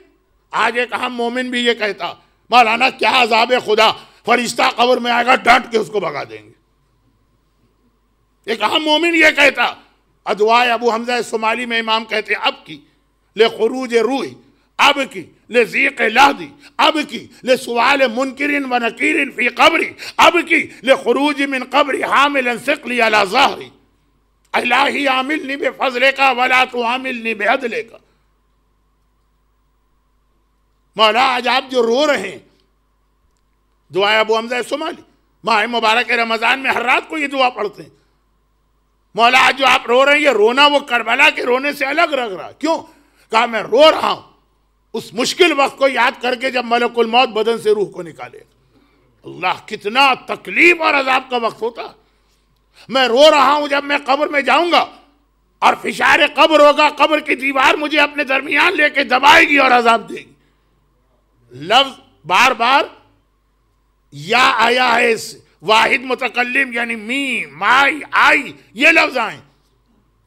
آج ایک اہم مومن بھی یہ کہتا، مولانا کیا عذاب خدا، فرشتہ قبر میں آئے گا ڈانٹ کے اس کو بھگا دیں گے۔ ایک اہم مومن یہ کہتا، ادعائے ابو حمزہ صومالی میں امام کہتے، اب کی لخروج روح، اب کی لذیق لہدی، اب کی لسوال منکر و نکیر فی قبری، اب کی لخروج من قبری حاملا ثقلی علی ظہری، الہی عاملنی بفضل کا ولا تعاملنی بعدل کا۔ مولا آج آپ جو رو رہے ہیں، دعائے ابو حمزہ صومالی ماہ مبارک رمضان میں ہر رات کو یہ دعا پڑھتے ہیں، مولا آج جو آپ رو رہے ہیں یہ رونا وہ کربلا کے رونے سے الگ لگ رہا، کیوں؟ کہا میں رو رہا ہوں اس مشکل وقت کو یاد کر کے جب ملک الموت بدن سے روح کو نکالے۔ اللہ، کتنا تکلیف اور عذاب کا وقت ہوتا۔ میں رو رہا ہوں جب میں قبر میں جاؤں گا اور فشار قبر ہوگا، قبر کی دیوار مجھے اپنے درمیان لے کے دبائے گی اور عذاب دے گی۔ لفظ بار بار یا آیا ہے، واحد متکلم یعنی می، مائی، آئی، یہ لفظ آئیں.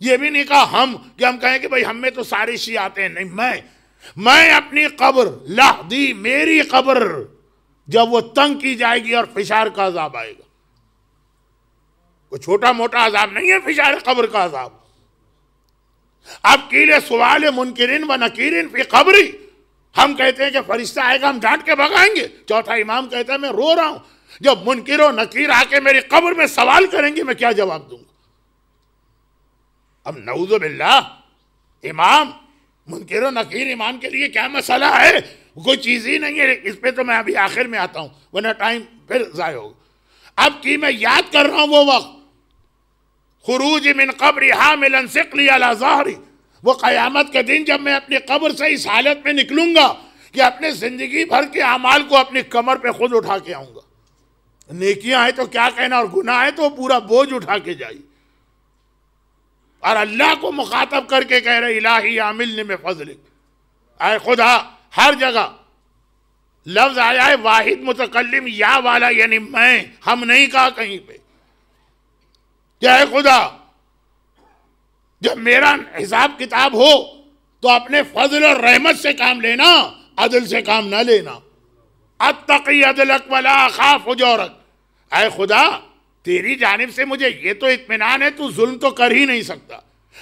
یہ بھی نہیں کہا ہم، کہ ہم کہیں کہ بھئی ہم میں تو سارے شیعہ آتے ہیں. نہیں، میں اپنی قبر لحدی، میری قبر جب وہ تنگ کی جائے گی اور فشار کا عذاب آئے گا. کوئی چھوٹا موٹا عذاب نہیں ہے فشار قبر کا عذاب. اب قیل سوال منکرین و نکیرین فی قبری، ہم کہتے ہیں کہ فرشتہ آئے گا ہم ڈانٹ کے بھگائیں گے. چوتھا امام کہتا ہے میں رو رہا ہوں، جب منکر و نکیر آ کے میری قبر میں سوال کریں گے میں کیا جواب دوں گا؟ اب نعوذ باللہ، امام منکر و نکیر امام کے لیے کیا مسئلہ ہے؟ کوئی چیز ہی نہیں ہے. اس پہ تو میں ابھی آخر میں آتا ہوں ورنہ ٹائم پھر ضائع ہوگا. اب کی میں یاد کر رہا ہوں وہ وقت، خروج من قبر حاملا ثقلی علی ظہری، وہ قیامت کے دن جب میں اپنی قبر سے اس حالت میں نکلوں گا کہ اپنے زندگی بھر کے اعمال کو اپنی کمر پہ خود اٹھا کے آؤں گا. نیکیاں ہیں تو کیا کہنا، اور گناہ ہے تو پورا بوجھ اٹھا کے جائی. اور اللہ کو مخاطب کر کے کہہ رہے الہی عاملنی میں فضلک، اے خدا. ہر جگہ لفظ آیا ہے واحد متکلم یا والا یعنی میں، ہم نہیں کہا کہیں پہ کہ اے خدا جب میرا حساب کتاب ہو تو اپنے فضل اور رحمت سے کام لینا، عدل سے کام نہ لینا. اتقی عدلک ولا اخاف جورک، اے خدا تیری جانب سے مجھے یہ تو اطمینان ہے تو ظلم تو کر ہی نہیں سکتا،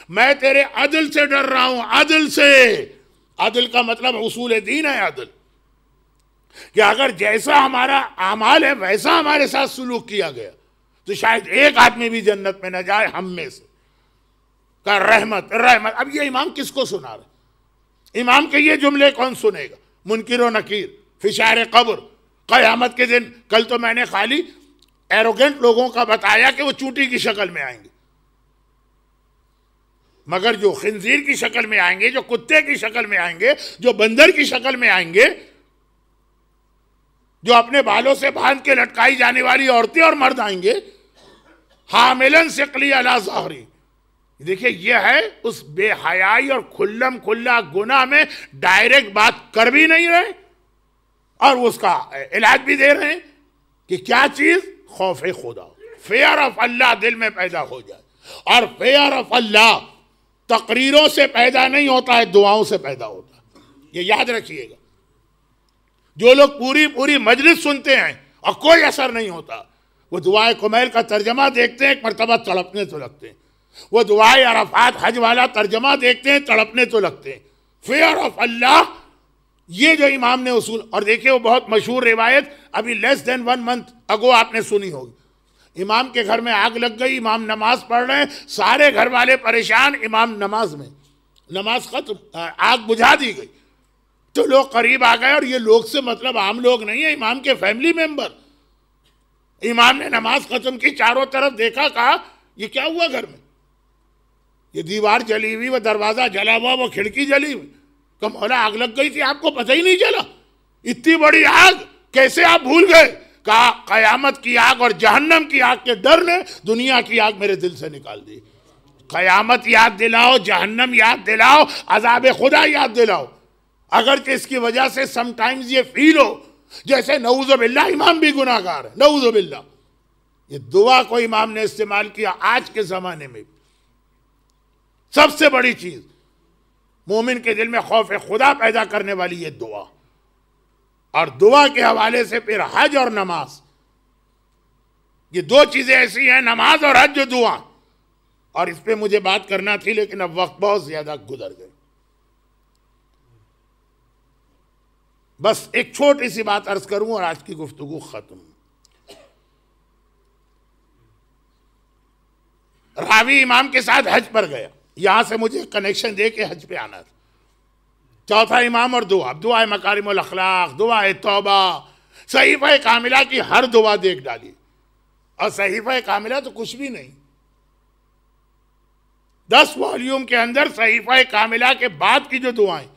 میں تیرے عدل سے ڈر رہا ہوں. عدل سے، عدل کا مطلب اصول دین ہے. عدل کہ اگر جیسا ہمارا اعمال ہے ویسا ہمارے ساتھ سلوک کیا گیا تو شاید ایک آدمی بھی جنت میں نہ جائے ہم میں سے. کہ رحمت رحمت. اب یہ امام کس کو سنا رہا؟ امام کے یہ جملے کون سنے گا؟ منکر و نکیر، فشار قبر، قیامت کے دن. کل تو میں نے خالی ایروگنٹ لوگوں کا بتایا کہ وہ چونٹی کی شکل میں آئیں گے، مگر جو خنزیر کی شکل میں آئیں گے، جو کتے کی شکل میں آئیں گے، جو بندر کی شکل میں آئیں گے، جو اپنے بالوں سے باندھ کے لٹکائی جانے والی عورتیں اور مرد آئیں گے، حاملاً ثقلی علی ظہری. دیکھیں یہ ہے اس بے حیائی اور کھلم کھلا گناہ میں ڈائریکٹ بات کر بھی نہیں رہے اور اس کا علاج بھی دے رہے ہیں کہ کیا چیز؟ خوف خدا، فیئر آف اللہ دل میں پیدا ہو جائے. اور فیئر آف اللہ تقریروں سے پیدا نہیں ہوتا ہے، دعاؤں سے پیدا ہوتا ہے. یہ یاد رکھیے گا. جو لوگ پوری مجلس سنتے ہیں اور کوئی اثر نہیں ہوتا، وہ دعائے کمیل کا ترجمہ دیکھتے ہیں ایک مرتبہ تڑپنے تو لگتے ہیں. وہ دعائے عرفات حج والا ترجمہ دیکھتے ہیں تڑپنے تو لگتے ہیں. فیئر آف اللہ، یہ جو امام نے اصول. اور دیکھیں وہ بہت مشہور روایت ابھی لیس دین 1 منتھ اگو آپ نے سنی ہوگی. امام کے گھر میں آگ لگ گئی، امام نماز پڑھ رہے ہیں، سارے گھر والے پریشان، امام نماز میں، نماز ختم، آگ بجھا دی گئی. تو لوگ قریب آ گئے، اور یہ لوگ سے مطلب عام لوگ نہیں ہیں، امام کے فیملی ممبر. امام نے نماز ختم کی، چاروں طرف دیکھا، کہا یہ کیا ہوا گھر میں؟ یہ دیوار جلی ہوئی، وہ دروازہ جلا ہوا، وہ کھڑکی جلی ہوئی. کہ مولا آگ لگ گئی تھی آپ کو پتہ ہی نہیں چلا؟ اتنی بڑی آگ کیسے آپ بھول گئے؟ کہا قیامت کی آگ اور جہنم کی آگ کے ڈر نے دنیا کی آگ میرے دل سے نکال دی. قیامت یاد دلاؤ، جہنم یاد دلاؤ، عذاب خدا یاد دلاؤ. اگرچہ اس کی وجہ سے سم ٹائمز یہ فیل ہو جیسے نعوذ باللہ امام بھی گناہ گار ہے، نعوذ باللہ. یہ دعا کو امام نے استعمال کیا آج کے زمانے میں. سب سے بڑی چیز مومن کے دل میں خوف خدا پیدا کرنے والی یہ دعا. اور دعا کے حوالے سے پھر حج اور نماز، یہ دو چیزیں ایسی ہیں، نماز اور حج و دعا. اور اس پہ مجھے بات کرنا تھی لیکن اب وقت بہت زیادہ گزر گئے. بس ایک چھوٹی سی بات عرض کروں اور آج کی گفتگو ختم. راوی امام کے ساتھ حج پر گیا، یہاں سے مجھے کنیکشن دے کے حج پہ آنا تھا. چوتھا امام اور دعا، دعائے مکارم الاخلاق، دعائے توبہ، صحیفہ کاملہ کی ہر دعا دیکھ ڈالی. اور صحیفہ کاملہ تو کچھ بھی نہیں، 10 والیوم کے اندر صحیفہ کاملہ کے بعد کی جو دعائیں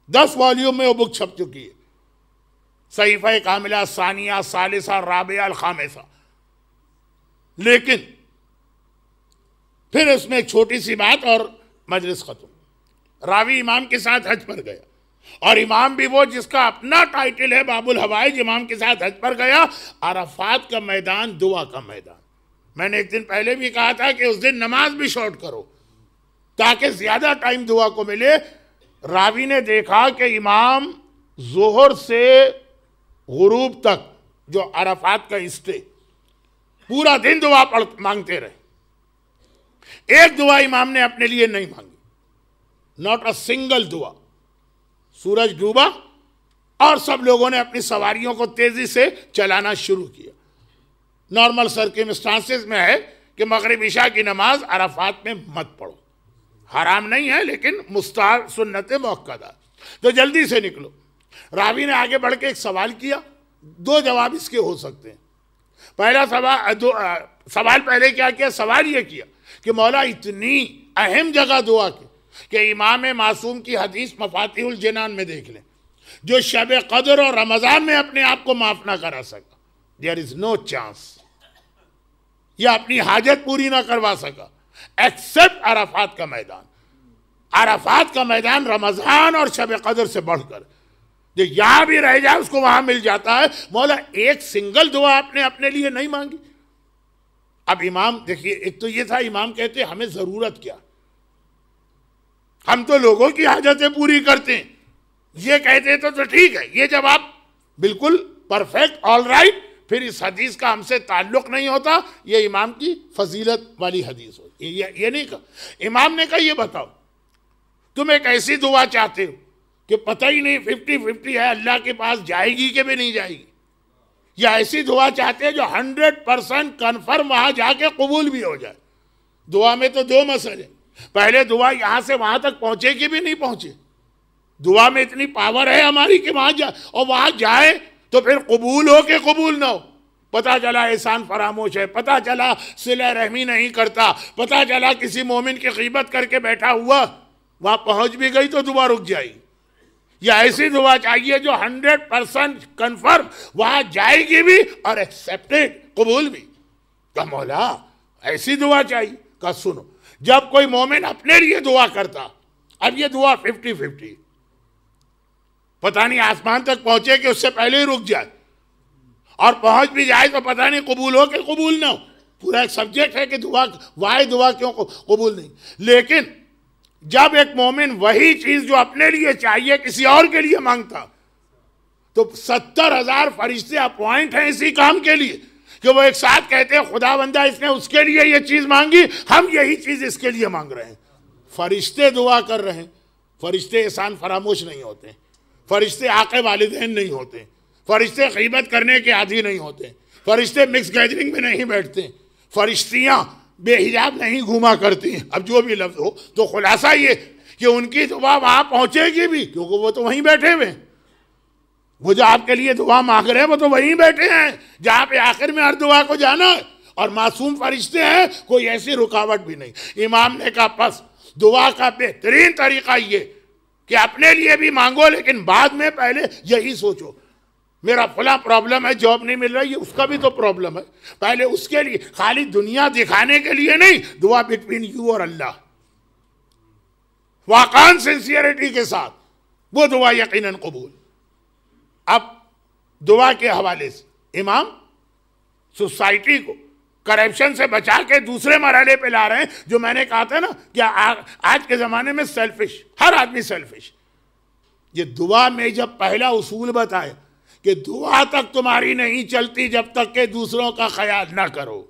10 والیوم میں وہ بک چھپ چکی ہے. صحیفہ کاملہ ثانیہ، ثالثہ، رابعہ، الخامسہ. لیکن پھر اس میں ایک چھوٹی سی بات اور مجلس ختم. راوی امام کے ساتھ حج پر گیا، اور امام بھی وہ جس کا اپنا ٹائٹل ہے باب الحوائج، امام کے ساتھ حج پر گیا، عرفات کا میدان دعا کا میدان۔ میں نے ایک دن پہلے بھی کہا تھا کہ اس دن نماز بھی شارٹ کرو تاکہ زیادہ ٹائم دعا کو ملے۔ راوی نے دیکھا کہ امام ظہر سے غروب تک جو عرفات کا اسٹے، پورا دن دعا مانگتے رہے، ایک دعا امام نے اپنے لیے نہیں مانگی، ناٹ اے سنگل دعا۔ سورج ڈوبا اور سب لوگوں نے اپنی سواریوں کو تیزی سے چلانا شروع کیا۔ نارمل سرکمسٹانسز میں ہے کہ مغرب عشاء کی نماز عرفات میں مت پڑھو، حرام نہیں ہے لیکن مستحب سنت موقدہ، تو جلدی سے نکلو۔ راوی نے آگے بڑھ کے ایک سوال کیا، دو جواب اس کے ہو سکتے ہیں۔ پہلا سوال پہلے کیا کیا؟ سوال یہ کیا کہ مولا اتنی اہم جگہ دعا کی کہ امام معصوم کی حدیث مفاتیح الجنان میں دیکھ لیں، جو شب قدر اور رمضان میں اپنے آپ کو معاف نہ کرا سکا، there is no chance، یا اپنی حاجت پوری نہ کروا سکا ایکسپٹ عرفات کا میدان۔ عرفات کا میدان رمضان اور شب قدر سے بڑھ کر جو یہاں بھی رہ جائے اس کو وہاں مل جاتا ہے۔ مولا ایک سنگل دعا آپ نے اپنے لیے نہیں مانگی۔ اب امام دیکھیے، ایک تو یہ تھا امام کہتے ہمیں ضرورت کیا، ہم تو لوگوں کی حاجتیں پوری کرتے ہیں، یہ کہتے تو ٹھیک ہے، یہ جب آپ بالکل پرفیکٹ آل رائٹ، پھر اس حدیث کا ہم سے تعلق نہیں ہوتا، یہ امام کی فضیلت والی حدیث ہوتی، یہ نہیں کہا۔ امام نے کہا یہ بتاؤ تم ایک ایسی دعا چاہتے ہو کہ پتہ ہی نہیں 50-50 ہے اللہ کے پاس جائے گی کہ بھی نہیں جائے گی، یا ایسی دعا چاہتے ہیں جو 100% کنفرم وہاں جا کے قبول بھی ہو جائے؟ دعا میں تو دو مسئلے، پہلے دعا یہاں سے وہاں تک پہنچے کہ بھی نہیں پہنچے، دعا میں اتنی پاور ہے ہماری کہ وہاں جائے، اور وہاں جائے تو پھر قبول ہو کہ قبول نہ ہو۔ پتہ چلا احسان فراموش ہے، پتہ چلا صلہ رحمی نہیں کرتا، پتہ چلا کسی مومن کی غیبت کر کے بیٹھا ہوا، وہاں پہنچ بھی گئی تو دعا رک جائے گی۔ یا ایسی دعا چاہیے جو 100% کنفرم وہاں جائے گی بھی اور ایکسیپٹڈ، قبول بھی۔ کہ مولا ایسی دعا چاہیے؟ کہ سنو، جب کوئی مومن اپنے لیے دعا کرتا، اب یہ دعا 50-50، پتہ نہیں آسمان تک پہنچے کہ اس سے پہلے ہی رک جائے، اور پہنچ بھی جائے تو پتہ نہیں قبول ہو کہ قبول نہ ہو، پورا ایک سبجیکٹ ہے کہ دعا کیوں قبول نہیں۔ لیکن جب ایک مومن وہی چیز جو اپنے لیے چاہیے کسی اور کے لیے مانگتا، تو 70,000 فرشتے اپوائنٹ ہیں اسی کام کے لیے کہ وہ ایک ساتھ کہتے ہیں خدا بندہ اس نے اس کے لیے یہ چیز مانگی، ہم یہی چیز اس کے لیے مانگ رہے ہیں۔ فرشتے دعا کر رہے ہیں، فرشتے احسان فراموش نہیں ہوتے، فرشتے آق والدین نہیں ہوتے، فرشتے غیبت کرنے کے عادی نہیں ہوتے، فرشتے مکس گیدرنگ میں نہیں بیٹھتے، فرشتیاں بے حجاب نہیں گھوما کرتی ہیں، اب جو بھی لفظ ہو۔ تو خلاصہ یہ کہ ان کی دعا وہاں پہنچے گی بھی، کیونکہ وہ تو وہیں بیٹھے ہوئے ہیں، وہ جو آپ کے لیے دعا مانگ رہے ہیں وہ تو وہیں بیٹھے ہیں جہاں پہ آخر میں ہر دعا کو جانا ہے، اور معصوم فرشتے ہیں، کوئی ایسی رکاوٹ بھی نہیں۔ امام نے کہا پس دعا کا بہترین طریقہ یہ کہ اپنے لیے بھی مانگو، لیکن بعد میں پہلے یہی سوچو میرا فلاں پرابلم ہے، جاب نہیں مل رہی ہے، اس کا بھی تو پرابلم ہے، پہلے اس کے لیے، خالی دنیا دکھانے کے لیے نہیں، دعا بٹوین یو اور اللہ، واقعاً سنسیئرٹی کے ساتھ، وہ دعا یقیناً قبول۔ اب دعا کے حوالے سے امام سوسائٹی کو کرپشن سے بچا کے دوسرے مرحلے پہ لا رہے ہیں، جو میں نے کہا تھا نا کہ آج کے زمانے میں سیلفش، ہر آدمی سیلفش۔ یہ دعا میں جب پہلا اصول بتایا کہ دعا تک تمہاری نہیں چلتی جب تک کہ دوسروں کا خیال نہ کرو،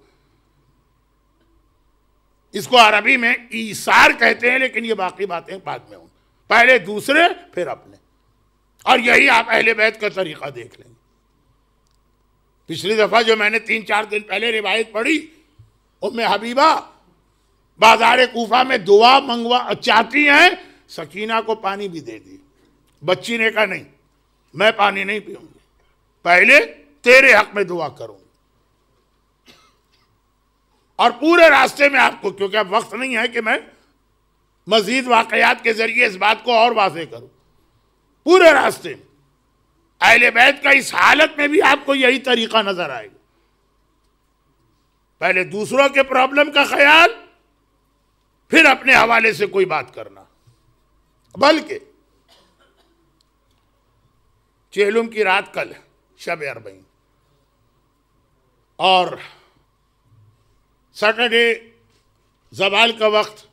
اس کو عربی میں ایثار کہتے ہیں، لیکن یہ باقی باتیں بعد میں ہوں، پہلے دوسرے پھر اپنے، اور یہی آپ اہل بیت کا طریقہ دیکھ لیں گے۔ پچھلی دفعہ جو میں نے 3-4 دن پہلے روایت پڑھی، ام حبیبہ بازار کوفہ میں دعا چاہتی ہیں، سکینہ کو پانی بھی دے دی، بچی نے کہا نہیں میں پانی نہیں پیوں گی، پہلے تیرے حق میں دعا کروں گی۔ اور پورے راستے میں آپ کو، کیونکہ اب وقت نہیں ہے کہ میں مزید واقعات کے ذریعے اس بات کو اور واضح کروں، پورے راستے میں اہل بیت کا اس حالت میں بھی آپ کو یہی طریقہ نظر آئے گا، پہلے دوسروں کے پرابلم کا خیال، پھر اپنے حوالے سے کوئی بات کرنا۔ بلکہ چہلم کی رات کل شب اربعین، اور سیٹرڈے زوال کا وقت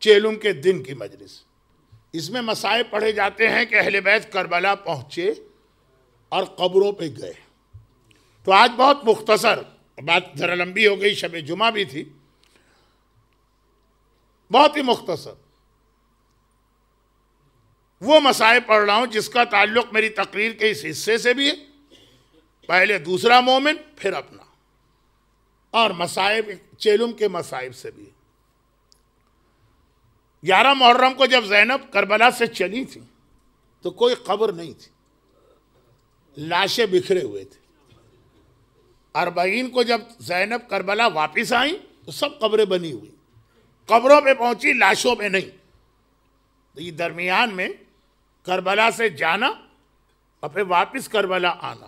چہلم کے دن کی مجلس۔ اس میں مصائب پڑھے جاتے ہیں کہ اہل بیت کربلا پہنچے اور قبروں پہ گئے۔ تو آج بہت مختصر بات، ذرا لمبی ہو گئی، شب جمعہ بھی تھی، بہت ہی مختصر وہ مصائب پڑھ رہا ہوں جس کا تعلق میری تقریر کے اس حصے سے بھی ہے، پہلے دوسرا مومن پھر اپنا، اور مصائب چہلم کے مصائب سے بھی ہے۔ 11 محرم کو جب زینب کربلا سے چلی تھی تو کوئی قبر نہیں تھی، لاشیں بکھرے ہوئے تھے۔ 40 کو جب زینب کربلا واپس آئیں تو سب قبریں بنی ہوئی، قبروں پہ پہنچی، لاشوں پہ نہیں۔ تو یہ درمیان میں کربلا سے جانا اور پھر واپس کربلا آنا،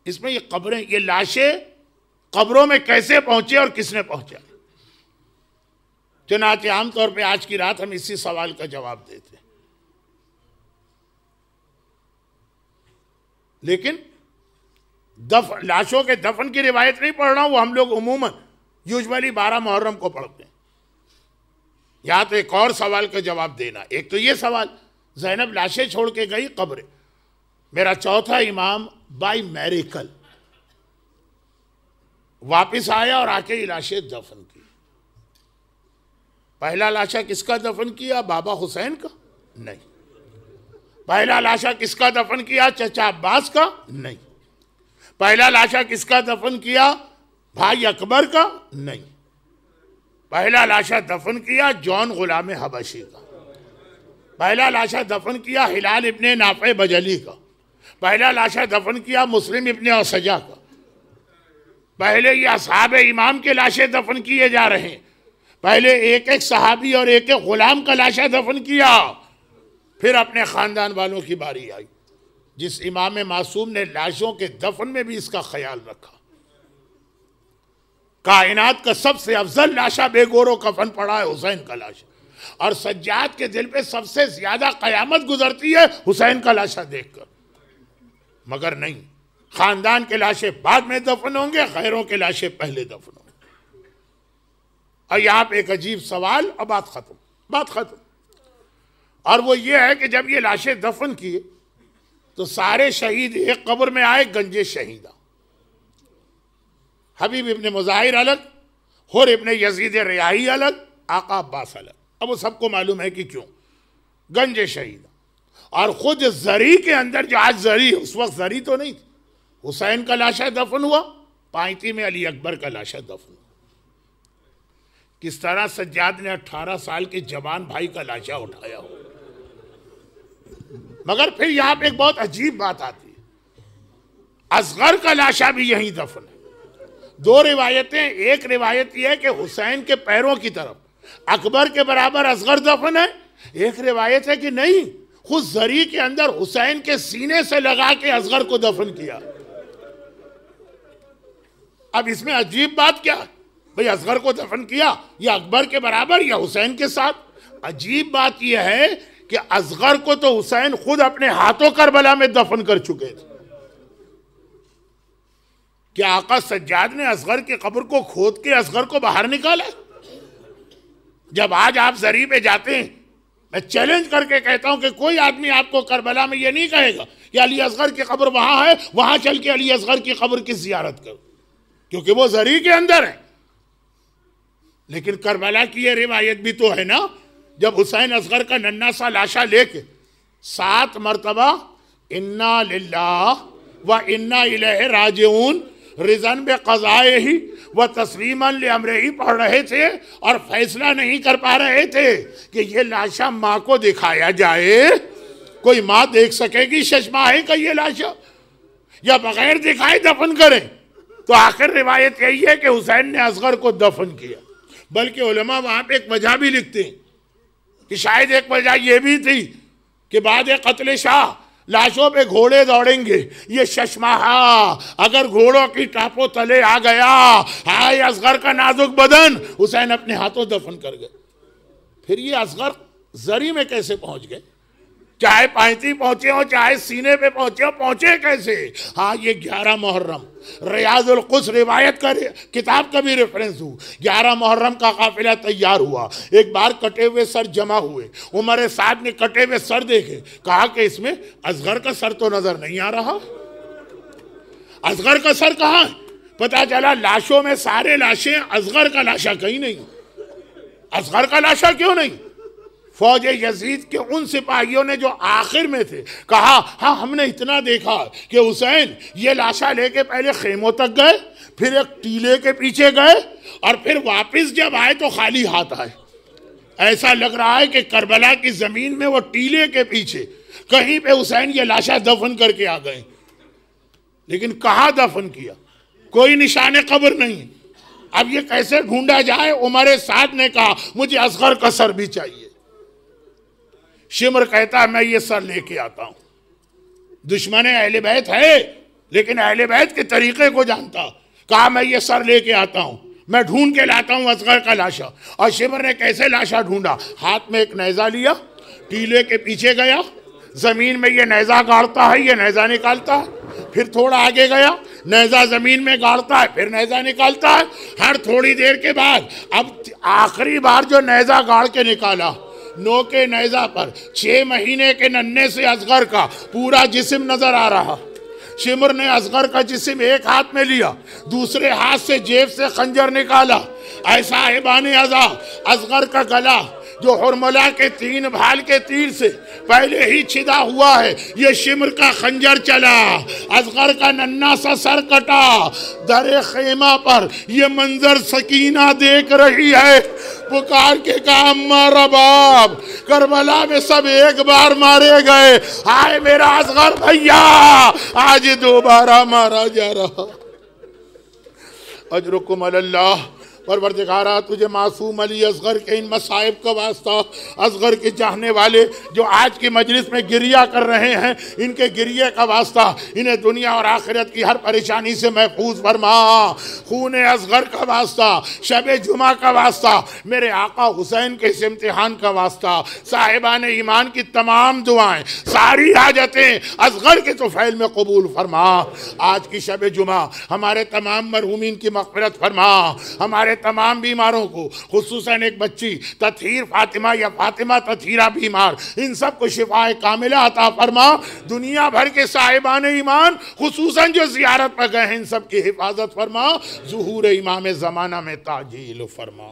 اس میں یہ قبریں، یہ لاشیں قبروں میں کیسے پہنچے اور کس نے پہنچا؟ چنانچہ عام طور پہ آج کی رات ہم اسی سوال کا جواب دیتے ہیں۔ لیکن لاشوں کے دفن کی روایت نہیں پڑھ رہا ہوں، وہ ہم لوگ عموماً یوجولی 12 محرم کو پڑھتے ہیں۔ یا تو ایک اور سوال کا جواب دینا، ایک تو یہ سوال زینب لاشیں چھوڑ کے گئی قبریں، میرا چوتھا امام بائی میریکل واپس آیا اور آ کے یہ لاشیں دفن کی۔ پہلا لاشا کس کا دفن کیا؟ بابا حسین کا؟ نہیں۔ پہلا لاشا کس کا دفن کیا؟ چچا عباس کا؟ نہیں۔ پہلا لاشا کس کا دفن کیا؟ بھائی اکبر کا؟ نہیں۔ پہلا لاشا دفن کیا جون غلام حبشی کا۔ پہلا لاشا دفن کیا ہلال ابن نافع بجلی کا۔ پہلا لاشا دفن کیا مسلم ابن اوسجا کا۔ پہلے یہ اصحاب امام کے لاشیں دفن کیے جا رہے ہیں، پہلے ایک ایک صحابی اور ایک ایک غلام کا لاشا دفن کیا، پھر اپنے خاندان والوں کی باری آئی۔ جس امام معصوم نے لاشوں کے دفن میں بھی اس کا خیال رکھا، کائنات کا سب سے افضل لاشا بے گور و کفن پڑا ہے حسین کا لاشا، اور سجاد کے دل پہ سب سے زیادہ قیامت گزرتی ہے حسین کا لاشا دیکھ کر۔ مگر نہیں، خاندان کے لاشیں بعد میں دفن ہوں گے، غیروں کے لاشیں پہلے دفن ہوں گے۔ اور یہاں پہ ایک عجیب سوال، اور بات ختم، اور وہ یہ ہے کہ جب یہ لاشیں دفن کیے تو سارے شہید ایک قبر میں آئے، گنج شہیدہ، حبیب ابن مظاہر الگ، حر ابن یزید ریاحی الگ، آقا عباس الگ۔ اب وہ سب کو معلوم ہے کہ کیوں، گنج شہیدہ۔ اور خود زری کے اندر، جو آج زری، اس وقت زری تو نہیں تھی، حسین کا لاشا دفن ہوا، پائنتی میں علی اکبر کا لاشا دفن ہوا۔ کس طرح سجاد نے 18 سال کے جوان بھائی کا لاشا اٹھایا ہو۔ مگر پھر یہاں پہ ایک بہت عجیب بات آتی ہے، اصغر کا لاشا بھی یہیں دفن ہے۔ دو روایتیں، ایک روایت یہ ہے کہ حسین کے پیروں کی طرف اکبر کے برابر اصغر دفن ہے، ایک روایت ہے کہ نہیں، خود زری کے اندر حسین کے سینے سے لگا کے اصغر کو دفن کیا۔ اب اس میں عجیب بات کیا ہے؟ بھئی اصغر کو دفن کیا یا اکبر کے برابر یا حسین کے ساتھ؟ عجیب بات یہ ہے کہ اصغر کو تو حسین خود اپنے ہاتھوں کربلا میں دفن کر چکے تھے۔ کیا آقا سجاد نے اصغر کی قبر کو کھود کے اصغر کو باہر نکالا؟ جب آج آپ زری پہ جاتے ہیں، میں چیلنج کر کے کہتا ہوں کہ کوئی آدمی آپ کو کربلا میں یہ نہیں کہے گا کہ علی اصغر کی قبر وہاں ہے، وہاں چل کے علی اصغر کی قبر کی زیارت کرو، کیونکہ وہ زری کے اندر ہے۔ لیکن کربلا کی یہ روایت بھی تو ہے نا، جب حسین اصغر کا ننھا سا لاشا لے کے 7 مرتبہ انا للہ و انا الیہ راجعون رضاً بقضائہ و تسلیماً لامرہ پڑھ رہے تھے، اور فیصلہ نہیں کر پا رہے تھے کہ یہ لاشا ماں کو دکھایا جائے، کوئی ماں دیکھ سکے گی ششماہے کا یہ لاشا، یا بغیر دکھائے دفن کریں؟ تو آخر روایت یہی ہے کہ حسین نے اصغر کو دفن کیا۔ بلکہ علماء وہاں پہ ایک وجہ بھی لکھتے ہیں کہ شاید ایک وجہ یہ بھی تھی کہ بعد قتل شاہ لاشوں پہ گھوڑے دوڑیں گے، یہ ششماہا اگر گھوڑوں کی ٹاپوں تلے آ گیا، ہائے اصغر کا نازک بدن، حسین اپنے ہاتھوں دفن کر گئے۔ پھر یہ اصغر زری میں کیسے پہنچ گئے؟ چاہے پائنتی پہنچے ہوں چاہے سینے پہ پہنچے ہوں، پہنچے کیسے؟ ہاں یہ 11 محرم ریاض القدس روایت کا کتاب کا بھی ریفرنس ہو، 11 محرم کا قافلہ تیار ہوا، ایک بار کٹے ہوئے سر جمع ہوئے، عمر سعد نے کٹے ہوئے سر دیکھے، کہا کہ اس میں اصغر کا سر تو نظر نہیں آ رہا، اصغر کا سر کہاں ہے؟ پتا چلا لاشوں میں سارے لاشیں، اصغر کا لاشا کہیں نہیں۔ اصغر کا لاشا کیوں نہیں؟ فوج یزید کے ان سپاہیوں نے جو آخر میں تھے کہا ہاں ہم نے اتنا دیکھا کہ حسین یہ لاشا لے کے پہلے خیموں تک گئے، پھر ایک ٹیلے کے پیچھے گئے، اور پھر واپس جب آئے تو خالی ہاتھ آئے۔ ایسا لگ رہا ہے کہ کربلا کی زمین میں وہ ٹیلے کے پیچھے کہیں پہ حسین یہ لاشا دفن کر کے آ گئے، لیکن کہاں دفن کیا؟ کوئی نشان قبر نہیں۔ اب یہ کیسے ڈھونڈا جائے؟ عمر سعد نے کہا مجھے اصغر کا سر بھی چاہیے۔ شمر کہتا ہے میں یہ سر لے کے آتا ہوں۔ دشمن اہل بیت ہے لیکن اہل بیت کے طریقے کو جانتا، کہا میں یہ سر لے کے آتا ہوں، میں ڈھونڈ کے لاتا ہوں اصغر کا لاشا۔ اور شمر نے کیسے لاشا ڈھونڈا؟ ہاتھ میں ایک نیزہ لیا، ٹیلے کے پیچھے گیا، زمین میں یہ نیزہ گاڑتا ہے، یہ نیزہ نکالتا ہے، پھر تھوڑا آگے گیا، نیزہ زمین میں گاڑتا ہے، پھر نیزہ نکالتا ہے، ہر تھوڑی دیر کے بعد اب آخری بار جو نیزہ گاڑ کے نکالا، نو کے نیزہ پر 6 مہینے کے ننھے سے اصغر کا پورا جسم نظر آ رہا۔ شمر نے اصغر کا جسم ایک ہاتھ میں لیا، دوسرے ہاتھ سے جیب سے خنجر نکالا، اے صاحبان عزا، اصغر کا گلا جو حرملہ کے 3 بھال کے تیر سے پہلے ہی چھدا ہوا ہے، یہ شمر کا خنجر چلا، اصغر کا ننھا سا سر کٹا۔ در خیمہ پر یہ منظر سکینہ دیکھ رہی ہے، پکار کے کہا اما رباب، کربلا میں سب ایک بار مارے گئے، آئے میرا اصغر بھیا آج دوبارہ مارا جا رہا۔ اجرکم علی اللہ، پروردگارہ تجھے معصوم علی اصغر کے ان مصائب کا واسطہ، اصغر کے چاہنے والے جو آج کی مجلس میں گریہ کر رہے ہیں، ان کے گریہ کا واسطہ انہیں دنیا اور آخرت کی ہر پریشانی سے محفوظ فرما۔ خون اصغر کا واسطہ، شب جمعہ کا واسطہ، میرے آقا حسین کے اس امتحان کا واسطہ، صاحبان ایمان کی تمام دعائیں، ساری حاجتیں اصغر کے طفیل میں قبول فرما۔ آج کی شب جمعہ ہمارے تمام مرحومین کی مغفرت فرما، ہمارے تمام بیماروں کو، خصوصاً ایک بچی تطہیر فاطمہ یا فاطمہ تطہیرہ بیمار، ان سب کو شفاء کاملہ عطا فرما۔ دنیا بھر کے صاحبان ایمان خصوصاً جو زیارت پر گئے ہیں ان سب کی حفاظت فرما، ظہور امام زمانہ میں تعجیل فرما۔